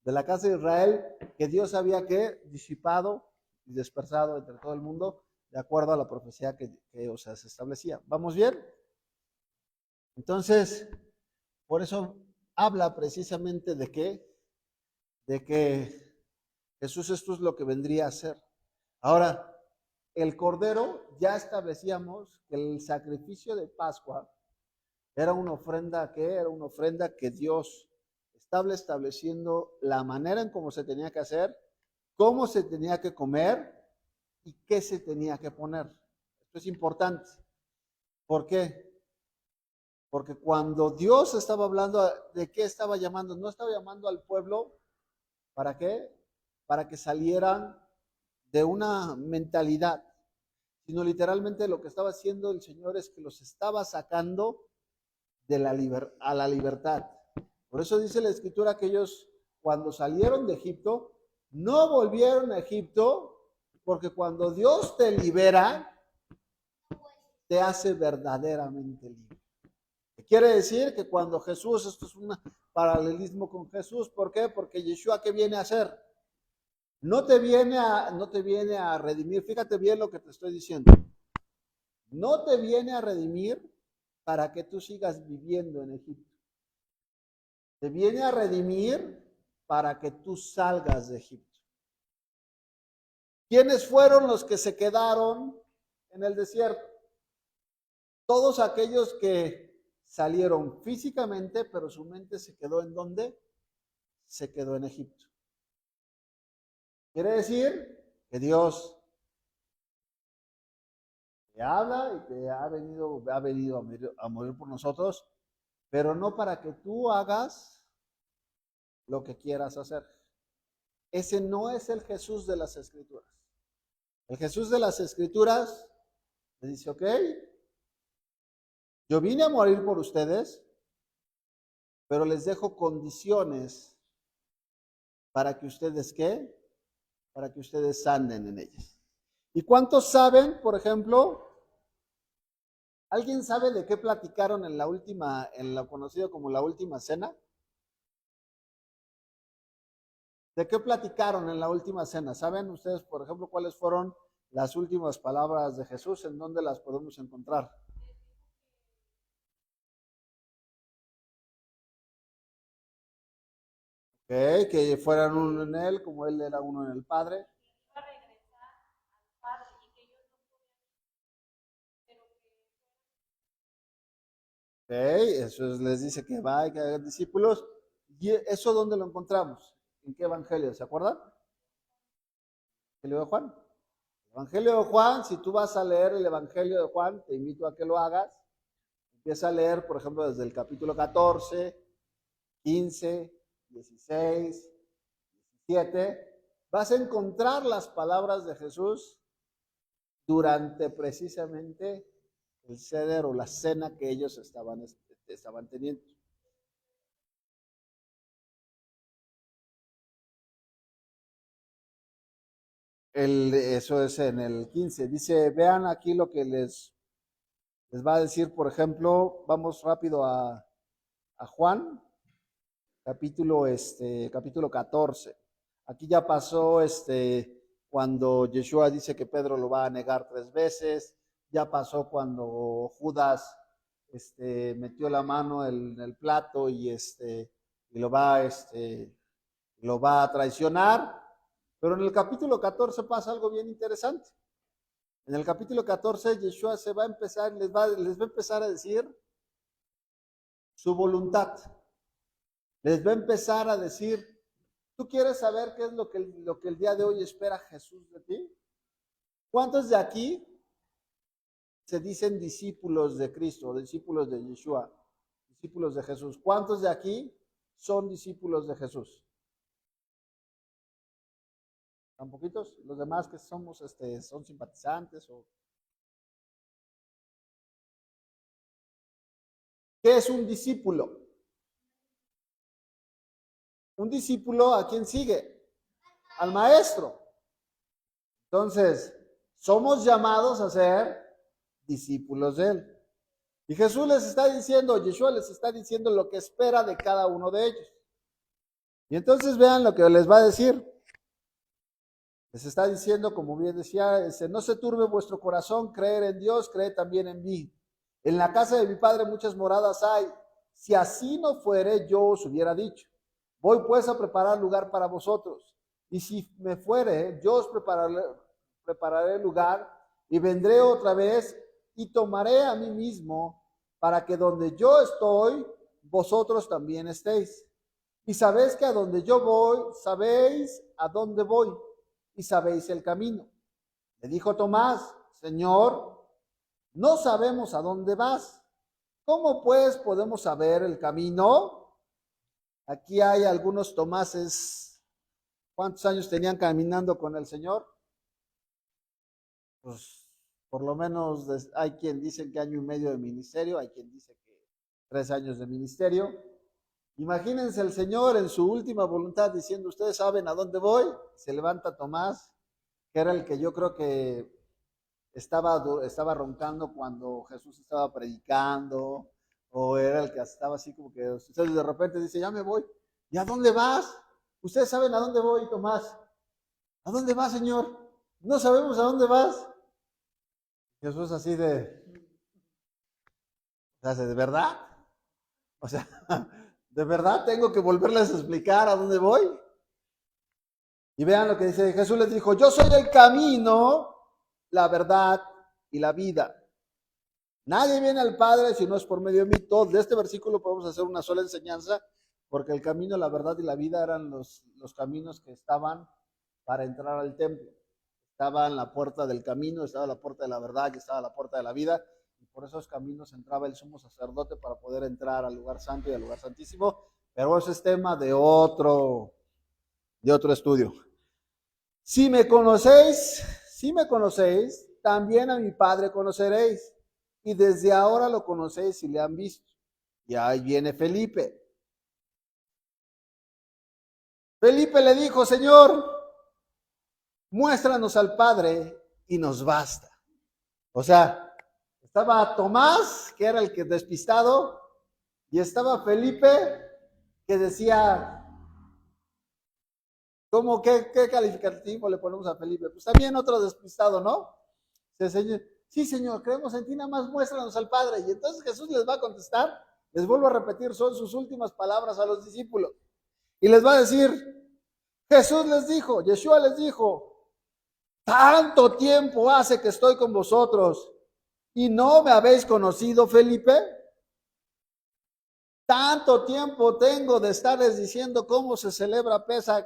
de la casa de Israel, que Dios había que disipado y dispersado entre todo el mundo, de acuerdo a la profecía que se establecía. ¿Vamos bien? Entonces, por eso habla precisamente de qué, de que Jesús esto es lo que vendría a ser. Ahora, el cordero, ya establecíamos que el sacrificio de Pascua era una ofrenda que Dios estaba estableciendo la manera en cómo se tenía que hacer, cómo se tenía que comer y qué se tenía que poner. Esto es importante. ¿Por qué? Porque cuando Dios estaba hablando, ¿de qué estaba llamando? No estaba llamando al pueblo, ¿para qué? Para que salieran de una mentalidad, sino literalmente lo que estaba haciendo el Señor es que los estaba sacando a la libertad. Por eso dice la Escritura que ellos, cuando salieron de Egipto, no volvieron a Egipto, porque cuando Dios te libera, te hace verdaderamente libre. Quiere decir que cuando Jesús, esto es un paralelismo con Jesús, ¿por qué? Porque Yeshua, ¿qué viene a hacer? No te viene a redimir, fíjate bien lo que te estoy diciendo. No te viene a redimir para que tú sigas viviendo en Egipto. Te viene a redimir para que tú salgas de Egipto. ¿Quiénes fueron los que se quedaron en el desierto? Todos aquellos que salieron físicamente, pero su mente se quedó ¿en dónde? Se quedó en Egipto. Quiere decir que Dios te habla y que ha venido a morir por nosotros, pero no para que tú hagas lo que quieras hacer. Ese no es el Jesús de las Escrituras. El Jesús de las Escrituras le dice, ok, yo vine a morir por ustedes, pero les dejo condiciones para que ustedes, ¿qué? Para que ustedes anden en ellas. ¿Y cuántos saben, por ejemplo, alguien sabe de qué platicaron en la última, en lo conocido como la última cena? ¿De qué platicaron en la última cena? ¿Saben ustedes, por ejemplo, cuáles fueron las últimas palabras de Jesús? ¿En dónde las podemos encontrar? Okay, que fueran uno en él, como él era uno en el Padre. Okay, eso les dice que va y que hagan discípulos. ¿Y eso dónde lo encontramos? ¿En qué evangelio? ¿Se acuerdan? ¿Evangelio de Juan? Evangelio de Juan, si tú vas a leer el Evangelio de Juan, te invito a que lo hagas. Empieza a leer, por ejemplo, desde el capítulo 14, 15, 16, 17. Vas a encontrar las palabras de Jesús durante precisamente el ceder o la cena que ellos estaban teniendo. Eso es en el 15. Dice, vean aquí lo que les va a decir, por ejemplo, vamos rápido a Juan, capítulo 14. Aquí ya pasó cuando Yeshua dice que Pedro lo va a negar 3 veces, ya pasó cuando Judas metió la mano en el plato y lo va a traicionar. Pero en el capítulo 14 pasa algo bien interesante. En el capítulo 14 Yeshua les va a empezar a decir su voluntad. Les va a empezar a decir, ¿tú quieres saber qué es lo que el día de hoy espera Jesús de ti? ¿Cuántos de aquí se dicen discípulos de Cristo, discípulos de Yeshua, discípulos de Jesús? ¿Cuántos de aquí son discípulos de Jesús? ¿Tan poquitos? Los demás que somos, son simpatizantes o... ¿Qué es un discípulo? Un discípulo, ¿a quién sigue? Al maestro. Entonces, somos llamados a ser discípulos de él. Y Jesús les está diciendo, Yeshua les está diciendo lo que espera de cada uno de ellos. Y entonces vean lo que les va a decir. Les está diciendo, como bien decía, no se turbe vuestro corazón, creer en Dios, creed también en mí. En la casa de mi Padre muchas moradas hay. Si así no fuere, yo os hubiera dicho. Voy pues a preparar lugar para vosotros. Y si me fuere, yo os prepararé lugar y vendré otra vez y tomaré a mí mismo para que donde yo estoy, vosotros también estéis. Y sabéis que a donde yo voy, sabéis a dónde voy y sabéis el camino. Le dijo Tomás, Señor, no sabemos a dónde vas. ¿Cómo pues podemos saber el camino? Aquí hay algunos Tomases. ¿Cuántos años tenían caminando con el Señor? Pues por lo menos hay quien dice que 1 año y medio de ministerio, hay quien dice que 3 años de ministerio. Imagínense el Señor en su última voluntad diciendo, ¿ustedes saben a dónde voy? Se levanta Tomás, que era el que yo creo que estaba roncando cuando Jesús estaba predicando, o era el que estaba así como que ustedes de repente dice, ya me voy. ¿Y a dónde vas? Ustedes saben a dónde voy, Tomás. ¿A dónde vas, Señor? No sabemos a dónde vas. Jesús así ¿de verdad? O sea, ¿de verdad tengo que volverles a explicar a dónde voy? Y vean lo que dice, Jesús les dijo, yo soy el camino, la verdad y la vida. Nadie viene al Padre si no es por medio de mí. Todo de este versículo podemos hacer una sola enseñanza, porque el camino, la verdad y la vida eran los caminos que estaban para entrar al templo. Estaba en la puerta del camino, estaba la puerta de la verdad y estaba la puerta de la vida. Y por esos caminos entraba el sumo sacerdote para poder entrar al lugar santo y al lugar santísimo. Pero ese es tema de otro estudio. Si me conocéis, también a mi Padre conoceréis. Y desde ahora lo conocéis y le han visto. Y ahí viene Felipe. Felipe le dijo, Señor, muéstranos al Padre y nos basta. O sea, estaba Tomás, que era el que despistado, y estaba Felipe, que decía, ¿cómo qué calificativo le ponemos a Felipe? Pues también otro despistado, ¿no? Sí, Señor, creemos en ti, nada más muéstranos al Padre. Y entonces Jesús les va a contestar, les vuelvo a repetir, son sus últimas palabras a los discípulos. Y les va a decir, Jesús les dijo, Yeshua les dijo, tanto tiempo hace que estoy con vosotros y no me habéis conocido, Felipe. Tanto tiempo tengo de estarles diciendo cómo se celebra Pesaj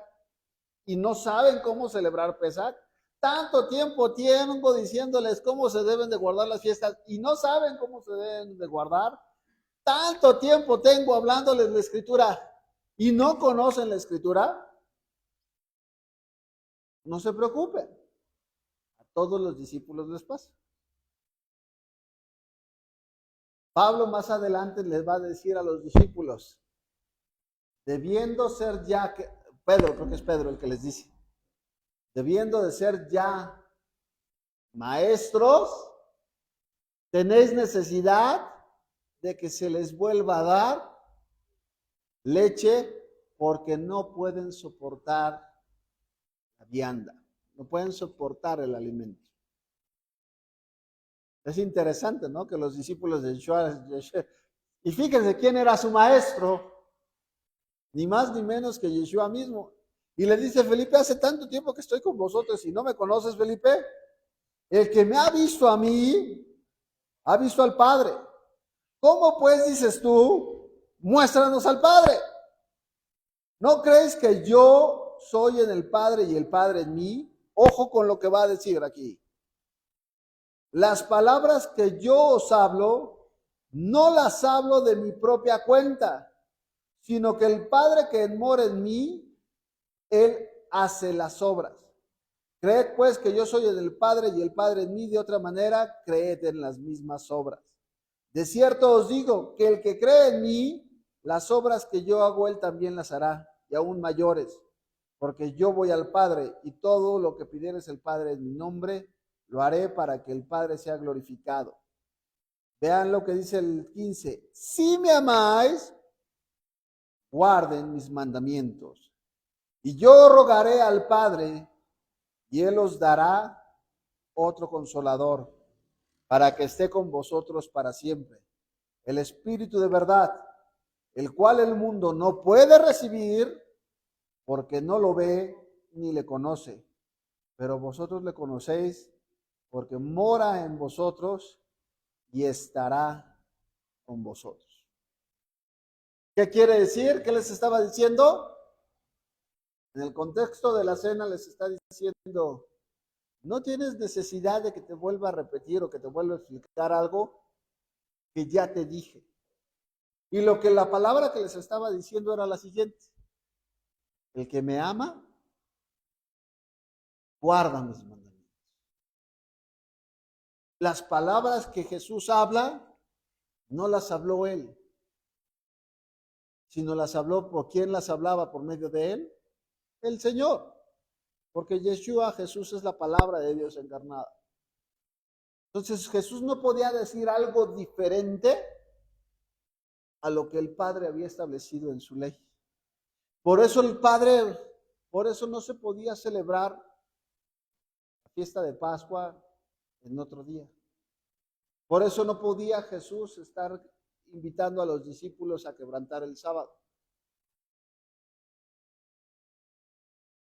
y no saben cómo celebrar Pesaj. Tanto tiempo tengo diciéndoles cómo se deben de guardar las fiestas y no saben cómo se deben de guardar. Tanto tiempo tengo hablándoles la Escritura y no conocen la Escritura. No se preocupen. A todos los discípulos les pasa. Pablo más adelante les va a decir a los discípulos, debiendo ser ya, Pedro, creo que es Pedro el que les dice, debiendo de ser ya maestros, tenéis necesidad de que se les vuelva a dar leche porque no pueden soportar la vianda, no pueden soportar el alimento. Es interesante, ¿no? Que los discípulos de Yeshua, y fíjense quién era su maestro, ni más ni menos que Yeshua mismo. Y le dice, Felipe, hace tanto tiempo que estoy con vosotros y no me conoces, Felipe. El que me ha visto a mí, ha visto al Padre. ¿Cómo pues dices tú, muéstranos al Padre? ¿No crees que yo soy en el Padre y el Padre en mí? Ojo con lo que va a decir aquí. Las palabras que yo os hablo, no las hablo de mi propia cuenta, sino que el Padre que mora en mí, Él hace las obras. Creed pues que yo soy en el Padre y el Padre en mí, de otra manera, creed en las mismas obras. De cierto os digo que el que cree en mí, las obras que yo hago, Él también las hará, y aún mayores, porque yo voy al Padre, y todo lo que pidieres el Padre en mi nombre, lo haré para que el Padre sea glorificado. Vean lo que dice el 15. Si me amáis, guarden mis mandamientos. Y yo rogaré al Padre, y Él os dará otro consolador, para que esté con vosotros para siempre. El Espíritu de verdad, el cual el mundo no puede recibir, porque no lo ve ni le conoce. Pero vosotros le conocéis, porque mora en vosotros y estará con vosotros. ¿Qué quiere decir? ¿Qué les estaba diciendo? En el contexto de la cena les está diciendo, no tienes necesidad de que te vuelva a repetir o que te vuelva a explicar algo que ya te dije. Y lo que la palabra que les estaba diciendo era la siguiente. El que me ama, guarda mis mandamientos. Las palabras que Jesús habla, no las habló Él, sino las habló, ¿por quién las hablaba por medio de Él? El Señor. Porque Yeshua, Jesús, es la palabra de Dios encarnada. Entonces Jesús no podía decir algo diferente a lo que el Padre había establecido en su ley. Por eso por eso no se podía celebrar la fiesta de Pascua en otro día. Por eso no podía Jesús estar invitando a los discípulos a quebrantar el sábado.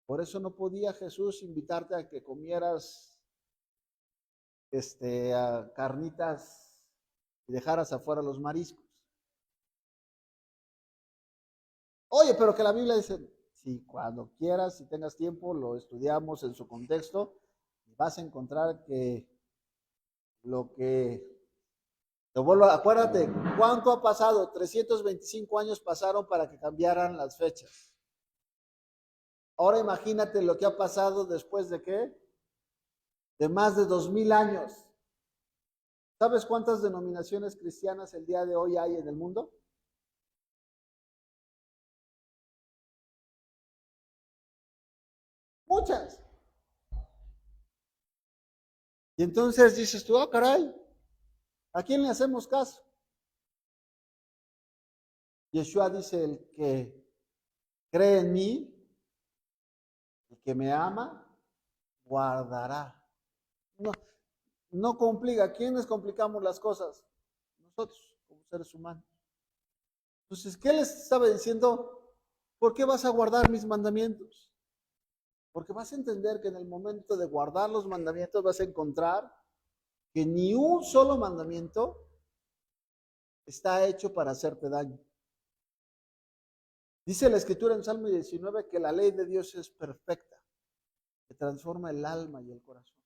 Por eso no podía Jesús invitarte a que comieras a carnitas y dejaras afuera los mariscos. Oye, pero que la Biblia dice, si cuando quieras, si tengas tiempo, lo estudiamos en su contexto, y vas a encontrar que lo que, te vuelvo, acuérdate, ¿cuánto ha pasado? 325 años pasaron para que cambiaran las fechas. Ahora imagínate lo que ha pasado después de qué? De más de 2000 años. ¿Sabes cuántas denominaciones cristianas el día de hoy hay en el mundo? Muchas. Y entonces dices tú, caray, ¿a quién le hacemos caso? Yeshua dice, el que cree en mí, el que me ama, guardará. No complica. ¿Quiénes complicamos las cosas? Nosotros, como seres humanos. Entonces, ¿qué les estaba diciendo? ¿Por qué vas a guardar mis mandamientos? Porque vas a entender que en el momento de guardar los mandamientos vas a encontrar que ni un solo mandamiento está hecho para hacerte daño. Dice la Escritura en Salmo 19 que la ley de Dios es perfecta, que transforma el alma y el corazón.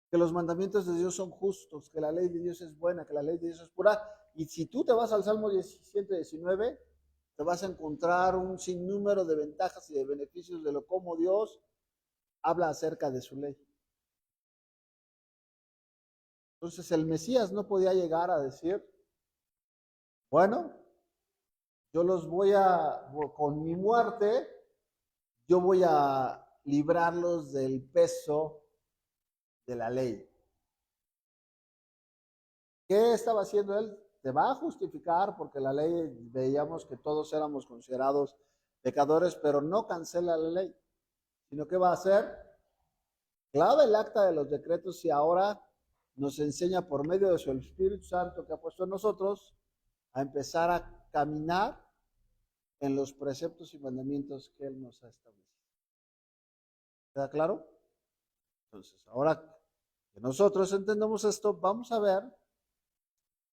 Que los mandamientos de Dios son justos, que la ley de Dios es buena, que la ley de Dios es pura. Y si tú te vas al Salmo 17:19, te vas a encontrar un sinnúmero de ventajas y de beneficios de lo cómo Dios habla acerca de su ley. Entonces el Mesías no podía llegar a decir, bueno, yo los voy con mi muerte, yo voy a librarlos del peso de la ley. ¿Qué estaba haciendo él? Te va a justificar porque la ley, veíamos que todos éramos considerados pecadores, pero no cancela la ley, sino que va a hacer, clava el acta de los decretos y ahora nos enseña por medio de su Espíritu Santo que ha puesto en nosotros a empezar a caminar en los preceptos y mandamientos que Él nos ha establecido. ¿Queda claro? Entonces, ahora que nosotros entendemos esto, vamos a ver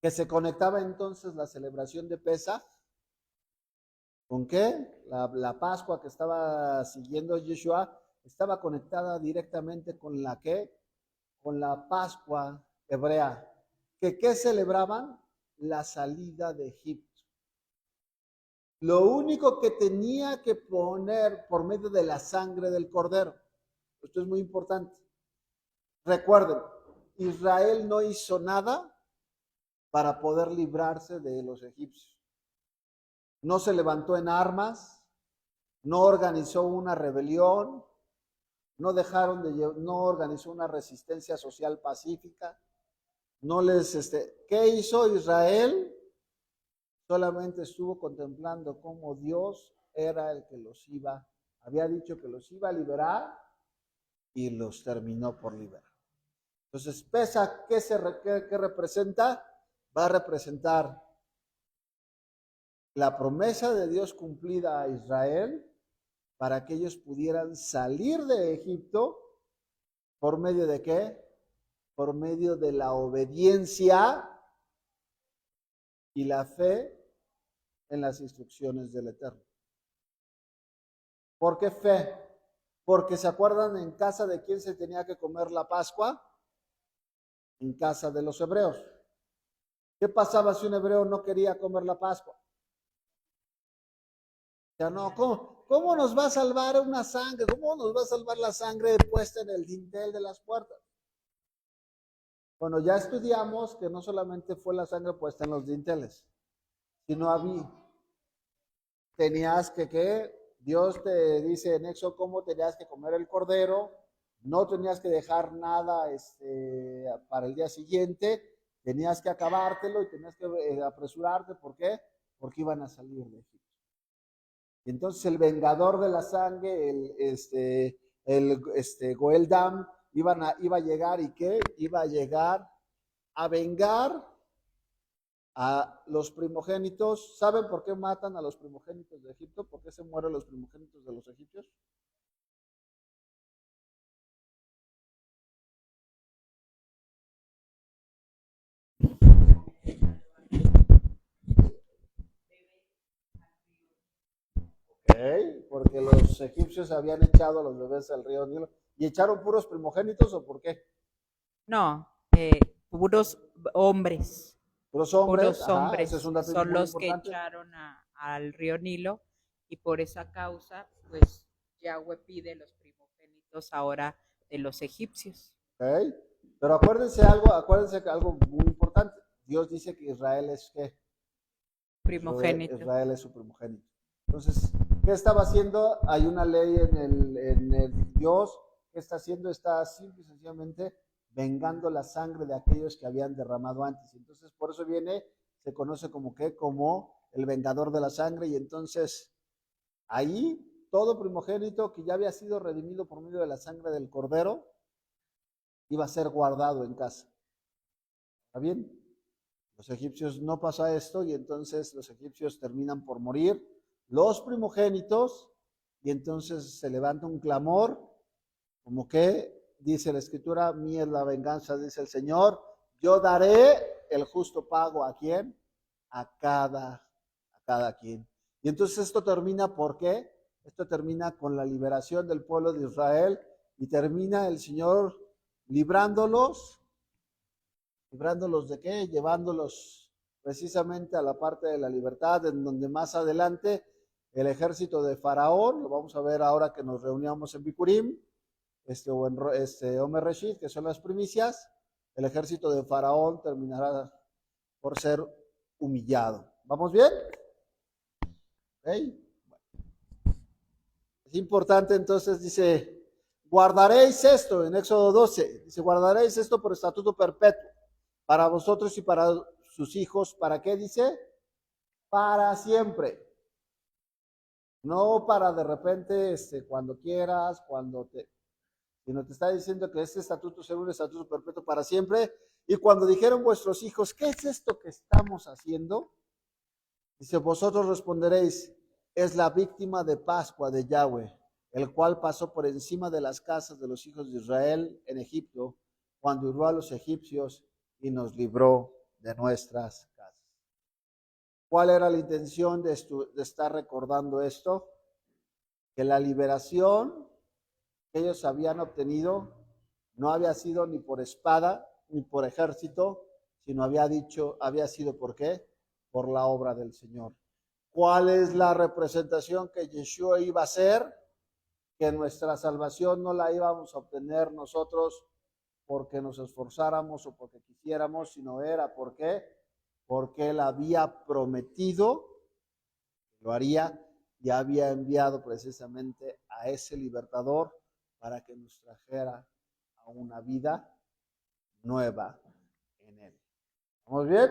que se conectaba entonces la celebración de Pesaj. ¿Con qué? La Pascua que estaba siguiendo Yeshua estaba conectada directamente con la ¿qué? Con la Pascua hebrea. ¿Qué celebraban? La salida de Egipto. Lo único que tenía que poner por medio de la sangre del cordero. Esto es muy importante. Recuerden, Israel no hizo nada para poder librarse de los egipcios. No se levantó en armas, no organizó una rebelión, no organizó una resistencia social pacífica. ¿Qué hizo Israel? Solamente estuvo contemplando cómo Dios era el que había dicho que los iba a liberar y los terminó por liberar. Entonces, Pesaj, ¿qué representa? Va a representar la promesa de Dios cumplida a Israel para que ellos pudieran salir de Egipto por medio de ¿qué? Por medio de la obediencia y la fe en las instrucciones del Eterno. ¿Por qué fe? Porque ¿se acuerdan en casa de quién se tenía que comer la Pascua? En casa de los hebreos. ¿Qué pasaba si un hebreo no quería comer la Pascua? Ya no, ¿cómo nos va a salvar una sangre? ¿Cómo nos va a salvar la sangre puesta en el dintel de las puertas? Bueno, ya estudiamos que no solamente fue la sangre puesta en los dinteles, sino tenías Dios te dice en Éxodo cómo tenías que comer el cordero, no tenías que dejar nada para el día siguiente, tenías que acabártelo y tenías que apresurarte. ¿Por qué? Porque iban a salir de Egipto. Y entonces el vengador de la sangre, Goel Dam, iba a llegar y ¿qué? Iba a llegar a vengar a los primogénitos. ¿Saben por qué matan a los primogénitos de Egipto? ¿Por qué se mueren los primogénitos de los egipcios? Porque los egipcios habían echado a los bebés al río Nilo. ¿Y echaron puros primogénitos o por qué? No, puros hombres, Puros hombres. puros Ajá, hombres ese es un dato son muy los que importante. echaron al río Nilo y por esa causa, pues Yahweh pide los primogénitos ahora de los egipcios. ¿Ok? Pero acuérdense que algo muy importante. Dios dice que Israel es ¿qué? Primogénito. Israel es su primogénito. Entonces, ¿qué estaba haciendo? Hay una ley en el Dios. ¿Qué está haciendo? Está simple y sencillamente vengando la sangre de aquellos que habían derramado antes. Entonces, por eso se conoce como ¿qué? Como el vengador de la sangre. Y entonces, ahí, todo primogénito que ya había sido redimido por medio de la sangre del Cordero, iba a ser guardado en casa. ¿Está bien? Los egipcios no pasa esto y entonces los egipcios terminan por morir, los primogénitos, y entonces se levanta un clamor, como que dice la Escritura, mía es la venganza, dice el Señor, yo daré el justo pago ¿a quién? A cada quien. Y entonces esto termina, ¿por qué? Esto termina con la liberación del pueblo de Israel y termina el Señor librándolos ¿de qué? Llevándolos precisamente a la parte de la libertad, en donde más adelante el ejército de Faraón, lo vamos a ver ahora que nos reuníamos en Bikurim, o en Omer Reshit, que son las primicias, el ejército de Faraón terminará por ser humillado. ¿Vamos bien? ¿Okay? Es importante, entonces dice, guardaréis esto, en Éxodo 12, dice, guardaréis esto por estatuto perpetuo, para vosotros y para sus hijos, ¿para qué dice? Para siempre. No para de repente, cuando quieras, sino te está diciendo que este estatuto será un estatuto perpetuo para siempre. Y cuando dijeron vuestros hijos, ¿qué es esto que estamos haciendo? Dice, vosotros responderéis, es la víctima de Pascua de Yahweh, el cual pasó por encima de las casas de los hijos de Israel en Egipto, cuando hirió a los egipcios y nos libró de nuestras casas. ¿Cuál era la intención de estar recordando esto? Que la liberación que ellos habían obtenido no había sido ni por espada ni por ejército, sino había sido ¿por qué? Por la obra del Señor. ¿Cuál es la representación que Yeshua iba a hacer? Que nuestra salvación no la íbamos a obtener nosotros porque nos esforzáramos o porque quisiéramos, sino era ¿por qué? Porque Él había prometido, lo haría, y había enviado precisamente a ese libertador para que nos trajera a una vida nueva en Él. ¿Vamos bien?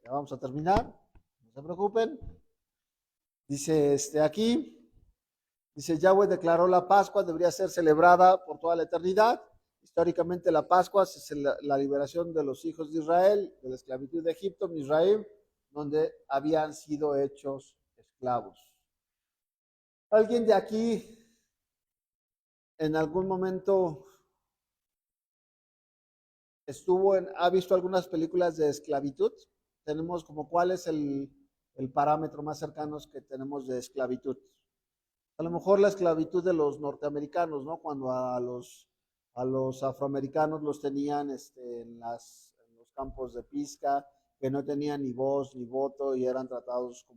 Ya vamos a terminar, no se preocupen. Dice aquí, dice Yahweh declaró la Pascua, debería ser celebrada por toda la eternidad. Históricamente la Pascua es la liberación de los hijos de Israel, de la esclavitud de Egipto, Misraim, donde habían sido hechos esclavos. ¿Alguien de aquí en algún momento ha visto algunas películas de esclavitud? Tenemos como cuál es el parámetro más cercano que tenemos de esclavitud. A lo mejor la esclavitud de los norteamericanos, ¿no? Cuando a los afroamericanos los tenían en los campos de pizca, que no tenían ni voz ni voto y eran tratados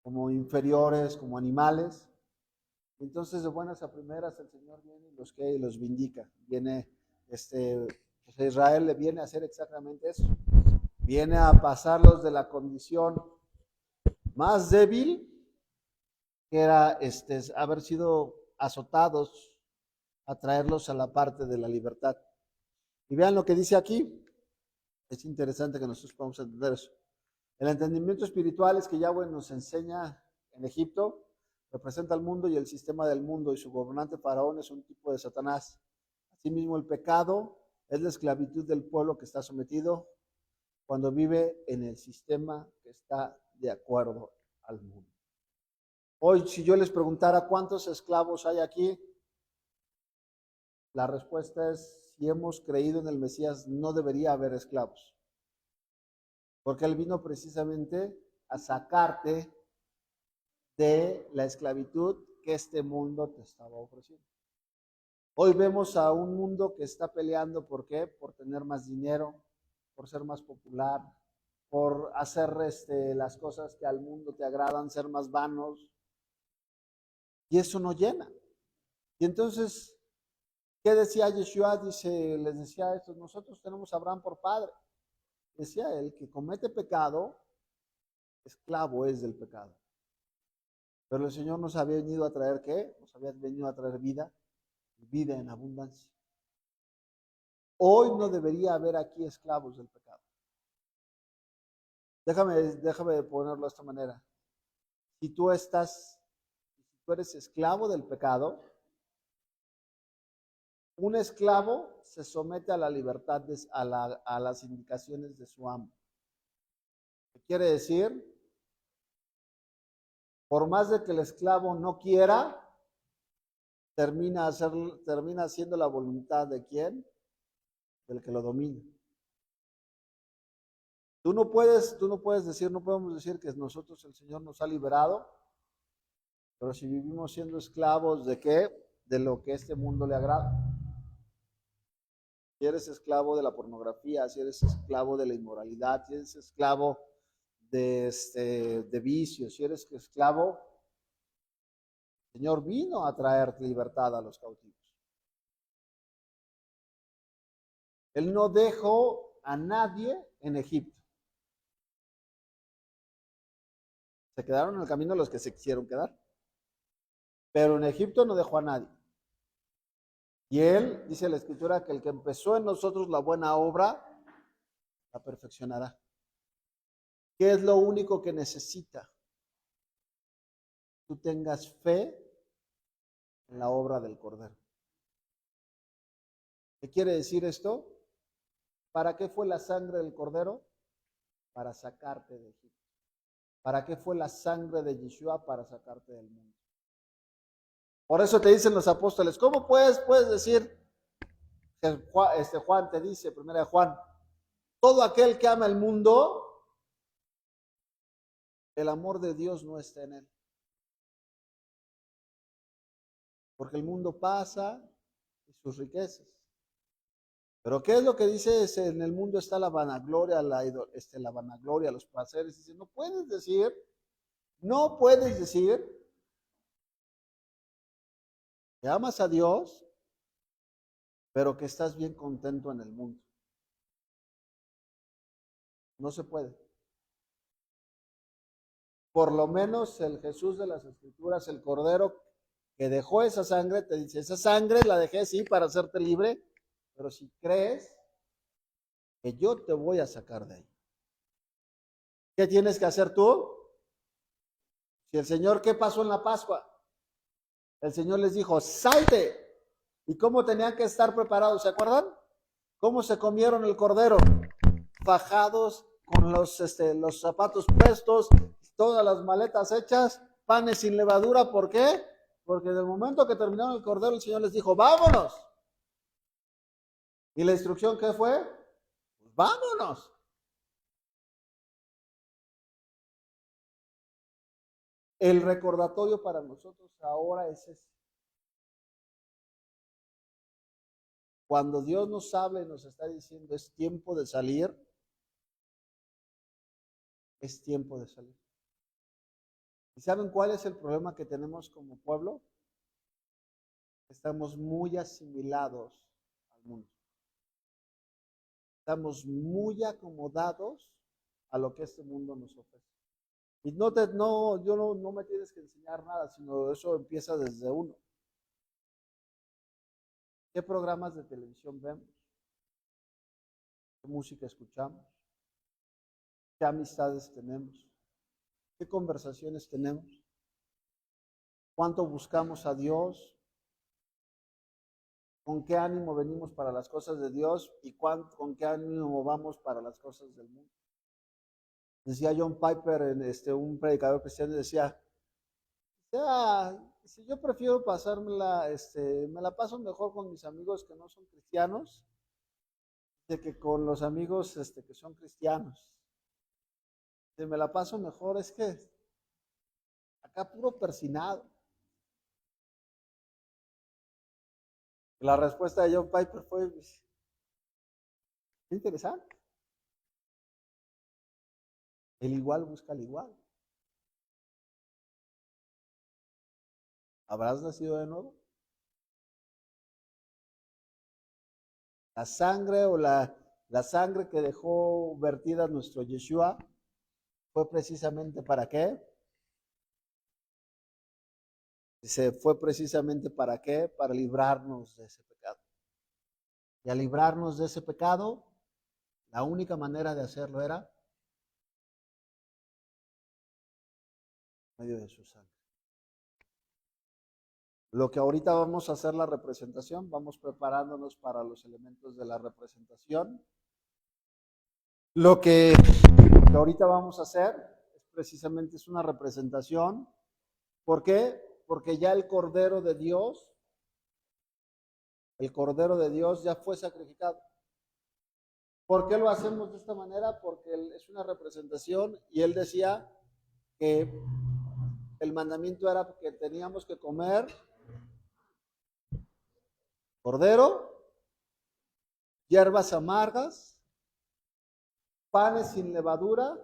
como inferiores, como animales. Entonces, de buenas a primeras, el Señor viene y los vindica. Viene, Israel le viene a hacer exactamente eso. Viene a pasarlos de la condición más débil, que era haber sido azotados, a traerlos a la parte de la libertad. Y vean lo que dice aquí. Es interesante que nosotros podamos entender eso. El entendimiento espiritual es que Yahweh nos enseña en Egipto, representa al mundo y el sistema del mundo, y su gobernante faraón es un tipo de Satanás. Asimismo, el pecado es la esclavitud del pueblo que está sometido cuando vive en el sistema que está de acuerdo al mundo. Hoy, si yo les preguntara cuántos esclavos hay aquí, la respuesta es, si hemos creído en el Mesías, no debería haber esclavos. Porque Él vino precisamente a sacarte de la esclavitud que este mundo te estaba ofreciendo. Hoy vemos a un mundo que está peleando, ¿por qué? Por tener más dinero, por ser más popular, por hacer las cosas que al mundo te agradan, ser más vanos, y eso no llena. Y entonces, ¿qué decía Yeshua? Les decía esto: nosotros tenemos a Abraham por padre. Decía él: que comete pecado, esclavo es del pecado. Pero el Señor nos había venido a traer, ¿qué? Nos había venido a traer vida, vida en abundancia. Hoy no debería haber aquí esclavos del pecado. Déjame ponerlo de esta manera. Si tú eres esclavo del pecado, un esclavo se somete a la libertad, a las indicaciones de su amo. ¿Qué quiere decir? Por más de que el esclavo no quiera, termina haciendo la voluntad de ¿quién? Del que lo domina. Tú no podemos decir que nosotros, el Señor nos ha liberado, pero si vivimos siendo esclavos ¿de qué? De lo que este mundo le agrada. Si eres esclavo de la pornografía, si eres esclavo de la inmoralidad, si eres esclavo de vicios, si eres esclavo, el Señor vino a traer libertad a los cautivos. Él no dejó a nadie en Egipto. Se quedaron en el camino los que se quisieron quedar. Pero en Egipto no dejó a nadie. Y Él, dice la Escritura, que el que empezó en nosotros la buena obra, la perfeccionará. ¿Qué es lo único que necesita? Tú tengas fe en la obra del Cordero. ¿Qué quiere decir esto? ¿Para qué fue la sangre del Cordero? Para sacarte de Egipto. ¿Para qué fue la sangre de Yeshua? Para sacarte del mundo. Por eso te dicen los apóstoles: ¿cómo puedes decir? Juan te dice, primera de Juan: todo aquel que ama el mundo, el amor de Dios no está en él. Porque el mundo pasa y sus riquezas. Pero ¿qué es lo que dice? En el mundo está la vanagloria, la vanagloria, los placeres. Dice: no puedes decir que amas a Dios, pero que estás bien contento en el mundo. No se puede. Por lo menos el Jesús de las Escrituras, el Cordero que dejó esa sangre, te dice: esa sangre la dejé, sí, para hacerte libre, pero si crees que yo te voy a sacar de ahí. ¿Qué tienes que hacer tú? Si el Señor, ¿qué pasó en la Pascua? El Señor les dijo: salte. ¿Y cómo tenían que estar preparados? ¿Se acuerdan? ¿Cómo se comieron el cordero? Fajados, con los zapatos puestos, todas las maletas hechas, panes sin levadura. ¿Por qué? Porque del momento que terminaron el cordero, el Señor les dijo: vámonos. ¿Y la instrucción qué fue? Pues vámonos. El recordatorio para nosotros ahora es ese. Cuando Dios nos habla y nos está diciendo: es tiempo de salir, es tiempo de salir. ¿Y saben cuál es el problema que tenemos como pueblo? Estamos muy asimilados al mundo. Estamos muy acomodados a lo que este mundo nos ofrece. Y no me tienes que enseñar nada, sino eso empieza desde uno. ¿Qué programas de televisión vemos? ¿Qué música escuchamos? ¿Qué amistades tenemos? ¿Qué conversaciones tenemos? ¿Cuánto buscamos a Dios? ¿Con qué ánimo venimos para las cosas de Dios? ¿Y con qué ánimo vamos para las cosas del mundo? Decía John Piper, un predicador cristiano, decía: si yo prefiero pasármela, me la paso mejor con mis amigos que no son cristianos, que con los amigos que son cristianos. Si me la paso mejor, es que acá puro persinado. La respuesta de John Piper fue pues, interesante. El igual busca el igual. ¿Habrás nacido de nuevo? La sangre o la sangre que dejó vertida nuestro Yeshua fue precisamente ¿para qué? Se fue precisamente ¿para qué? Para librarnos de ese pecado. Y al librarnos de ese pecado, la única manera de hacerlo era por medio de su sangre. Lo que ahorita vamos a hacer la representación, vamos preparándonos para los elementos de la representación. Lo que ahorita vamos a hacer es precisamente es una representación. ¿Por qué? Porque ya el Cordero de Dios ya fue sacrificado. ¿Por qué lo hacemos de esta manera? Porque es una representación y él decía que el mandamiento era que teníamos que comer cordero, hierbas amargas, panes sin levadura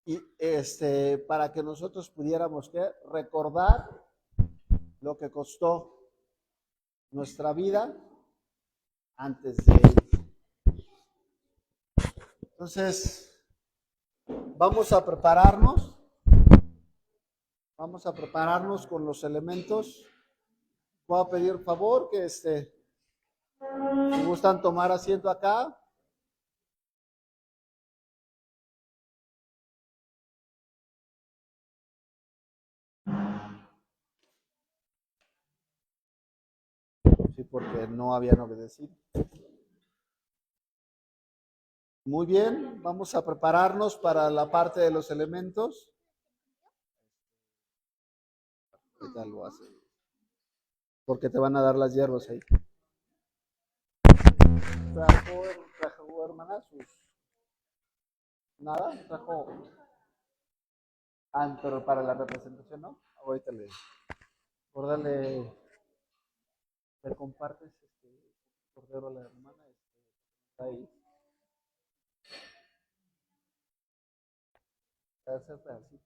y para que nosotros pudiéramos recordar lo que costó nuestra vida antes de él. Entonces, vamos a prepararnos con los elementos. Voy a pedir favor que si gustan tomar asiento acá. Sí, porque no habían obedecido. Muy bien, vamos a prepararnos para la parte de los elementos. Ahorita lo hace. Porque te van a dar las hierbas ahí. Trajo hermana sus. Nada, trajo. Ah, pero para la representación, ¿no? Ahorita le. Dale. Le compartes cordero a la hermana. Ahí. Hacer pedacitos.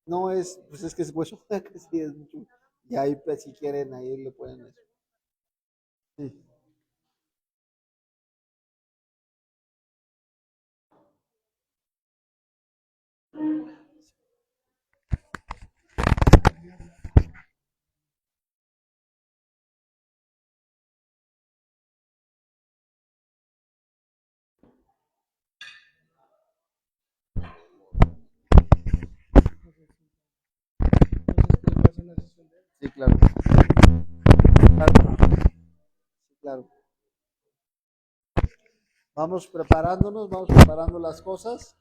No es, pues es que es hueso, que sí es mucho. Y ahí, pues, si quieren, ahí le ponen eso. Sí. Sí, claro. Sí, claro. Vamos preparándonos, vamos preparando las cosas.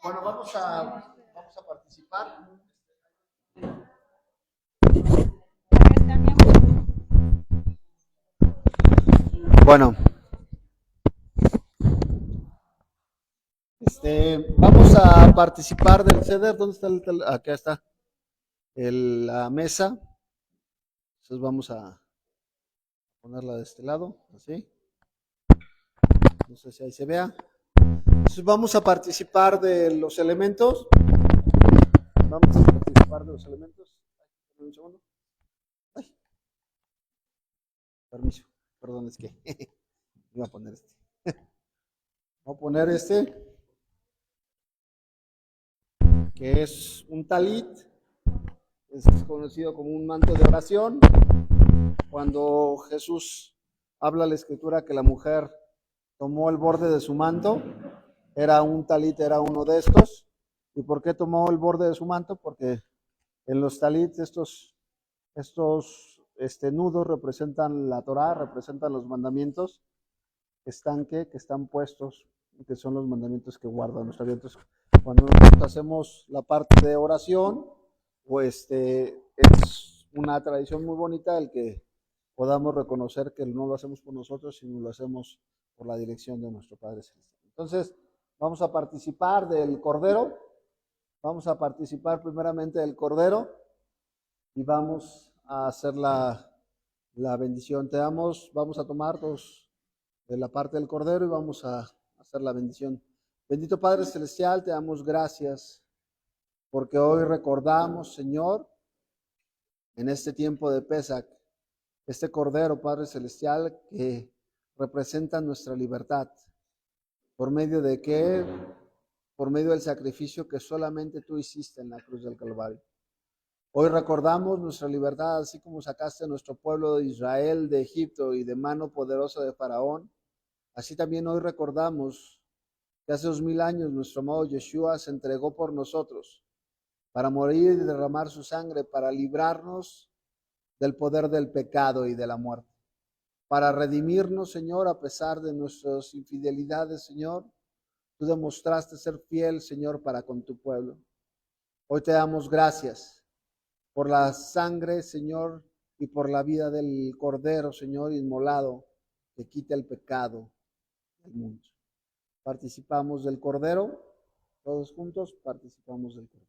Bueno, vamos a participar. Bueno, vamos a participar del ceder. ¿Dónde está acá está la mesa? Entonces vamos a ponerla de este lado, así. No sé si ahí se vea. Entonces vamos a participar de los elementos. Vamos a participar de los elementos. Un segundo. Ay. Permiso, perdón, es que iba a poner este. Voy a poner este, que es un talit, es conocido como un manto de oración. Cuando Jesús habla la escritura que la mujer tomó el borde de su manto, era un talit, era uno de estos. ¿Y por qué tomó el borde de su manto? Porque en los talits estos nudos representan la Torá, representan los mandamientos que están puestos, que son los mandamientos que guarda nuestra vida. Entonces, cuando nosotros hacemos la parte de oración, pues es una tradición muy bonita el que podamos reconocer que no lo hacemos por nosotros, sino lo hacemos por la dirección de nuestro Padre Celestial. Entonces, vamos a participar del Cordero, vamos a participar primeramente del Cordero y vamos a hacer la bendición. Vamos a tomar dos de la parte del Cordero y vamos a hacer la bendición. Bendito Padre Celestial, te damos gracias porque hoy recordamos, Señor, en este tiempo de Pesach, este Cordero, Padre Celestial, que representa nuestra libertad. ¿Por medio de qué? Por medio del sacrificio que solamente tú hiciste en la cruz del Calvario. Hoy recordamos nuestra libertad, así como sacaste a nuestro pueblo de Israel de Egipto y de mano poderosa de Faraón. Así también hoy recordamos que hace 2000 años nuestro amado Yeshua se entregó por nosotros para morir y derramar su sangre, para librarnos del poder del pecado y de la muerte, para redimirnos, Señor, a pesar de nuestras infidelidades, Señor. Tú demostraste ser fiel, Señor, para con tu pueblo. Hoy te damos gracias por la sangre, Señor, y por la vida del Cordero, Señor, inmolado, que quita el pecado del mundo. Participamos del Cordero, todos juntos participamos del Cordero.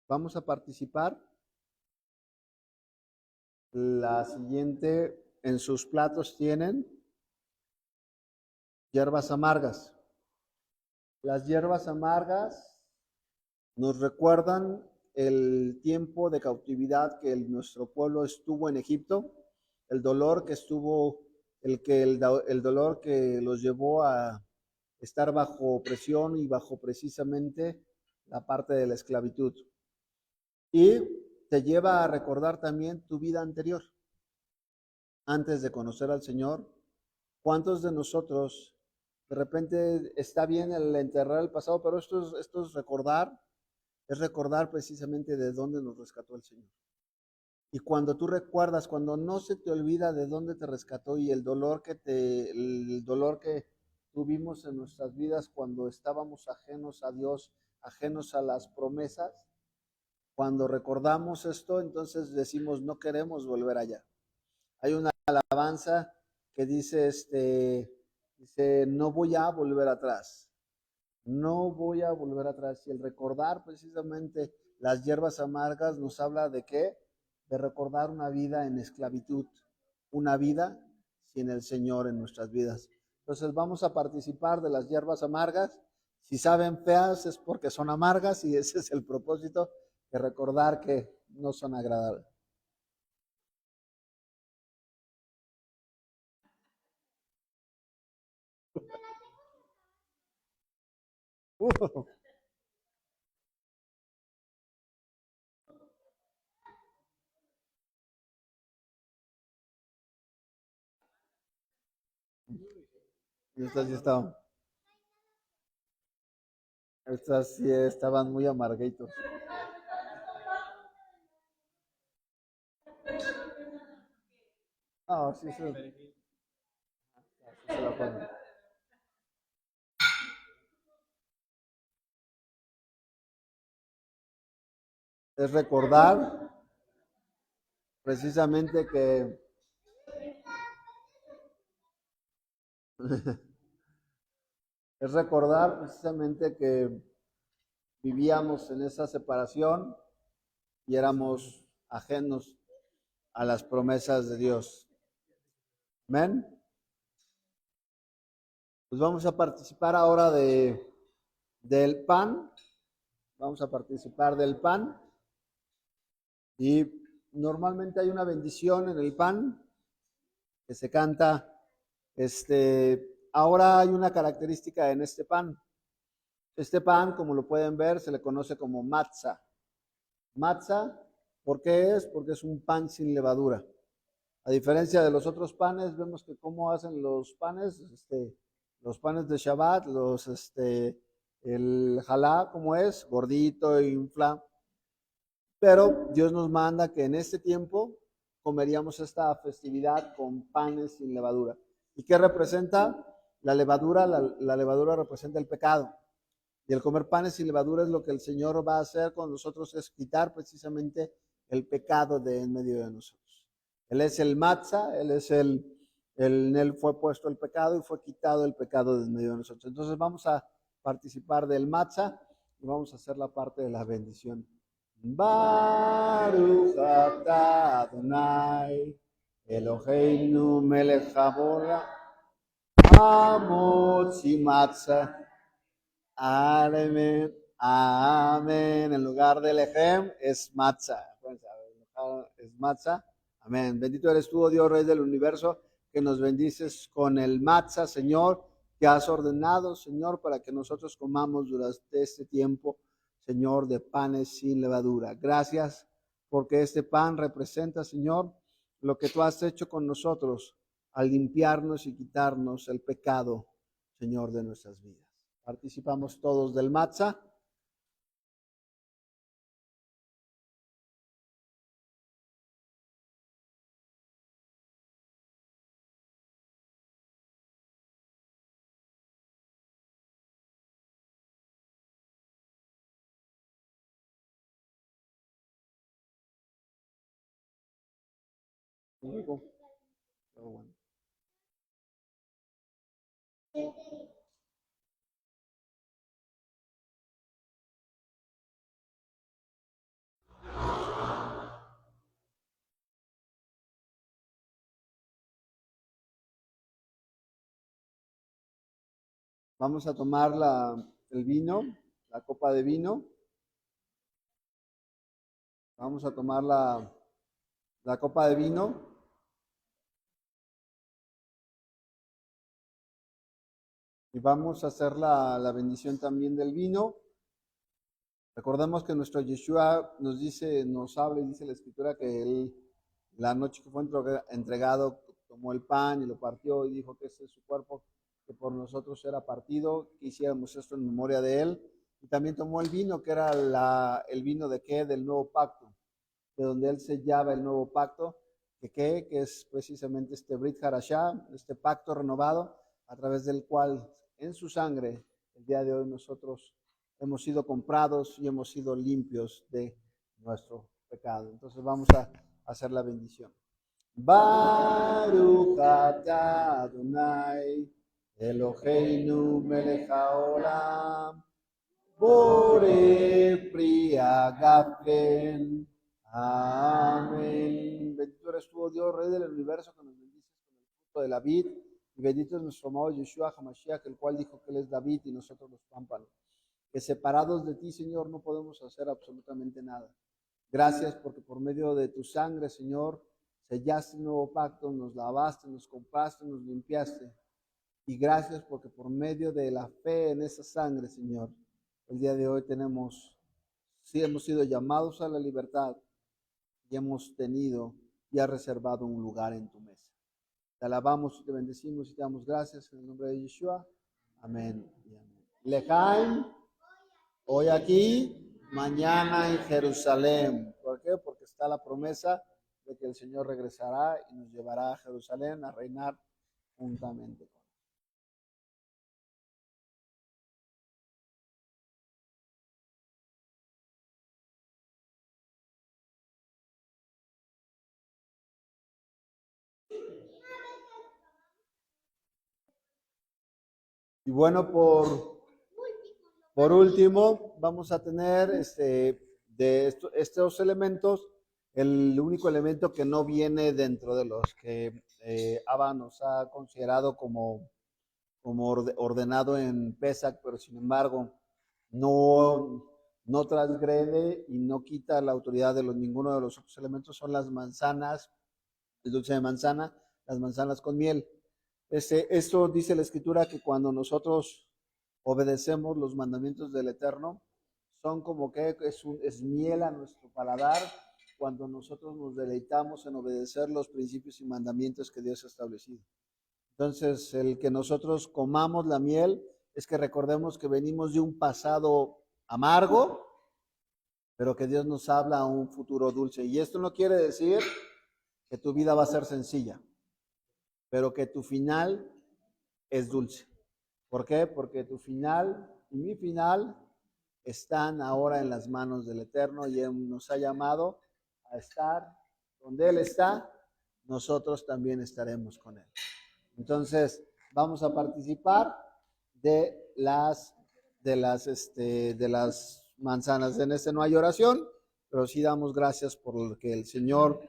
Vamos a participar. La siguiente, en sus platos tienen hierbas amargas. Las hierbas amargas nos recuerdan el tiempo de cautividad que nuestro pueblo estuvo en Egipto, el dolor que estuvo, el dolor que los llevó a estar bajo presión y bajo precisamente la parte de la esclavitud. Y te lleva a recordar también tu vida anterior. Antes de conocer al Señor, ¿cuántos de nosotros de repente está bien el enterrar el pasado, pero esto es recordar precisamente de dónde nos rescató el Señor? Y cuando tú recuerdas, cuando no se te olvida de dónde te rescató y el dolor que tuvimos en nuestras vidas cuando estábamos ajenos a Dios, ajenos a las promesas, cuando recordamos esto, entonces decimos, no queremos volver allá. Hay una alabanza que dice, no voy a volver atrás. No voy a volver atrás. Y el recordar precisamente las hierbas amargas nos habla de qué? De recordar una vida en esclavitud, una vida sin el Señor en nuestras vidas. Entonces vamos a participar de las hierbas amargas. Si saben feas es porque son amargas y ese es el propósito, de recordar que no son agradables. Y estas sí estaban muy amarguitos. No, sí, Se la ponen. Es recordar precisamente que es recordar precisamente que vivíamos en esa separación y éramos ajenos a las promesas de Dios. Amén. Pues vamos a participar ahora del pan. Vamos a participar del pan. Y normalmente hay una bendición en el pan que se canta. Ahora hay una característica en este pan. Este pan, como lo pueden ver, se le conoce como matzah. Matzah, ¿por qué es? Porque es un pan sin levadura. A diferencia de los otros panes, vemos que cómo hacen los panes de Shabbat, el jalá, como es, gordito, infla. Pero Dios nos manda que en este tiempo comeríamos esta festividad con panes sin levadura. ¿Y qué representa? La levadura, la levadura representa el pecado. Y el comer panes sin levadura es lo que el Señor va a hacer con nosotros, es quitar precisamente el pecado de en medio de nosotros. Él es el matzah, en él fue puesto el pecado y fue quitado el pecado de en medio de nosotros. Entonces vamos a participar del matzah y vamos a hacer la parte de la bendición. Baruch atah Adonai Eloheinu melech haolam hamotzi matzah. Amén, amén. En lugar de Lechem es matzah. Es matzah. Amén. Bendito eres tú, oh Dios, Rey del universo, que nos bendices con el matzah, Señor, que has ordenado, Señor, para que nosotros comamos durante este tiempo, Señor, de panes sin levadura. Gracias porque este pan representa, Señor, lo que tú has hecho con nosotros al limpiarnos y quitarnos el pecado, Señor, de nuestras vidas. Participamos todos del matzah. Luego, pero bueno. Vamos a tomar el vino, la copa de vino. Vamos a tomar la copa de vino. Y vamos a hacer la bendición también del vino. Recordemos que nuestro Yeshua nos habla y dice la Escritura que él, la noche que fue entregado, tomó el pan y lo partió y dijo que ese es su cuerpo, que por nosotros era partido, que hiciéramos esto en memoria de él. Y también tomó el vino, que era el vino de qué, del nuevo pacto, de donde él sellaba el nuevo pacto, que es precisamente este Brit Harashá, este pacto renovado, a través del cual en su sangre el día de hoy nosotros hemos sido comprados y hemos sido limpios de nuestro pecado. Entonces vamos a hacer la bendición. Baruch atah Adonai Eloheinu melech haolam borei pri agafen. Amén. Bendito eres tú, oh Dios, Rey del universo, que nos bendices con el fruto de la vid. Y bendito es nuestro amado Yeshua HaMashiach, el cual dijo que él es David y nosotros los pámpanos. Que separados de ti, Señor, no podemos hacer absolutamente nada. Gracias porque por medio de tu sangre, Señor, sellaste un nuevo pacto, nos lavaste, nos compraste, nos limpiaste. Y gracias porque por medio de la fe en esa sangre, Señor, el día de hoy hemos sido llamados a la libertad y hemos tenido y has reservado un lugar en tu mesa. Te alabamos y te bendecimos y te damos gracias en el nombre de Yeshua. Amén y amén. Lejaim, hoy aquí, mañana en Jerusalén. ¿Por qué? Porque está la promesa de que el Señor regresará y nos llevará a Jerusalén a reinar juntamente con él. Y bueno, por último, vamos a tener estos elementos, el único elemento que no viene dentro de los que Abba nos ha considerado como ordenado en Pesach, pero sin embargo no transgrede y no quita la autoridad de ninguno de los otros elementos, son las manzanas, el dulce de manzana, las manzanas con miel. Esto dice la Escritura que cuando nosotros obedecemos los mandamientos del Eterno, son como que es miel a nuestro paladar cuando nosotros nos deleitamos en obedecer los principios y mandamientos que Dios ha establecido. Entonces, el que nosotros comamos la miel es que recordemos que venimos de un pasado amargo, pero que Dios nos habla a un futuro dulce. Y esto no quiere decir que tu vida va a ser sencilla, pero que tu final es dulce. ¿Por qué? Porque tu final y mi final están ahora en las manos del Eterno y Él nos ha llamado a estar donde Él está, nosotros también estaremos con Él. Entonces, vamos a participar de las manzanas. En no hay oración, pero sí damos gracias por lo que el Señor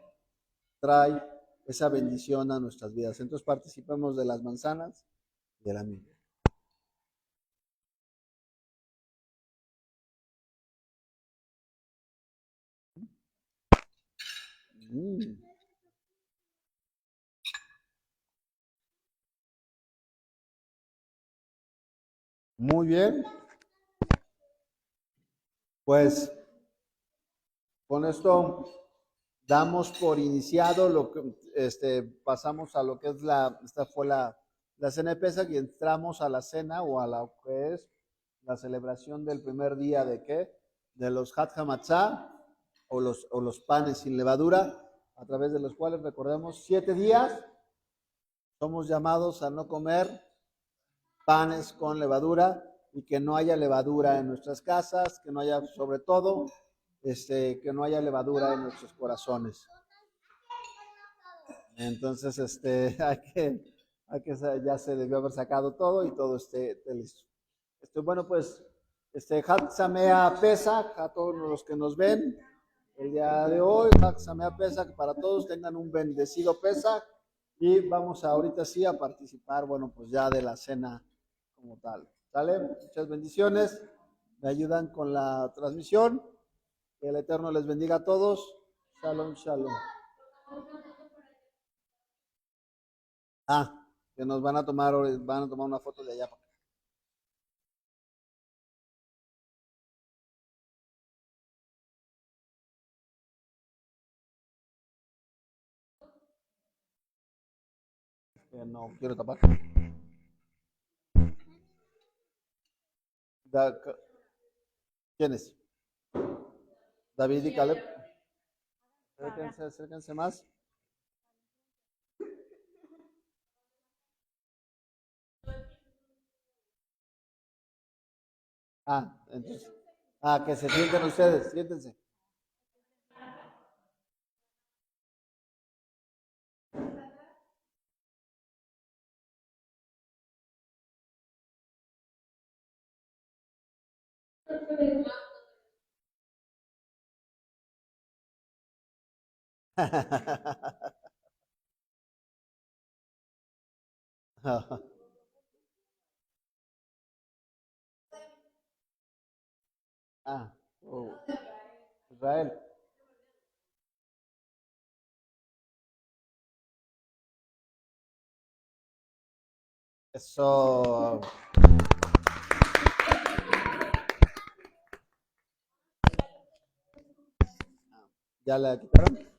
trae esa bendición a nuestras vidas. Entonces, participemos de las manzanas y de la miel. Muy bien. Pues con esto damos por iniciado lo que pasamos a lo que es esta fue la cena de Pesach y entramos a la cena o a lo que es la celebración del primer día de ¿qué? De los Hat HaMatzah o los panes sin levadura, a través de los cuales recordemos 7 días somos llamados a no comer panes con levadura y que no haya levadura en nuestras casas, que no haya, sobre todo, que no haya levadura en nuestros corazones. Entonces, ya se debió haber sacado todo y todo esté listo. Bueno, pues, Hat Samea Pesach a todos los que nos ven el día de hoy, Hat Samea Pesach para todos, tengan un bendecido Pesach y vamos ahorita sí a participar, bueno, pues ya de la cena como tal. ¿Sale? Muchas bendiciones. Me ayudan con la transmisión. Que el Eterno les bendiga a todos. Shalom, shalom. Que nos van a tomar una foto de allá. No quiero tapar. ¿Quiénes? David y Caleb. Acérquense más. Entonces. Que se sienten ustedes, siéntense. Israel. Eso. ¿Ya la quitaron?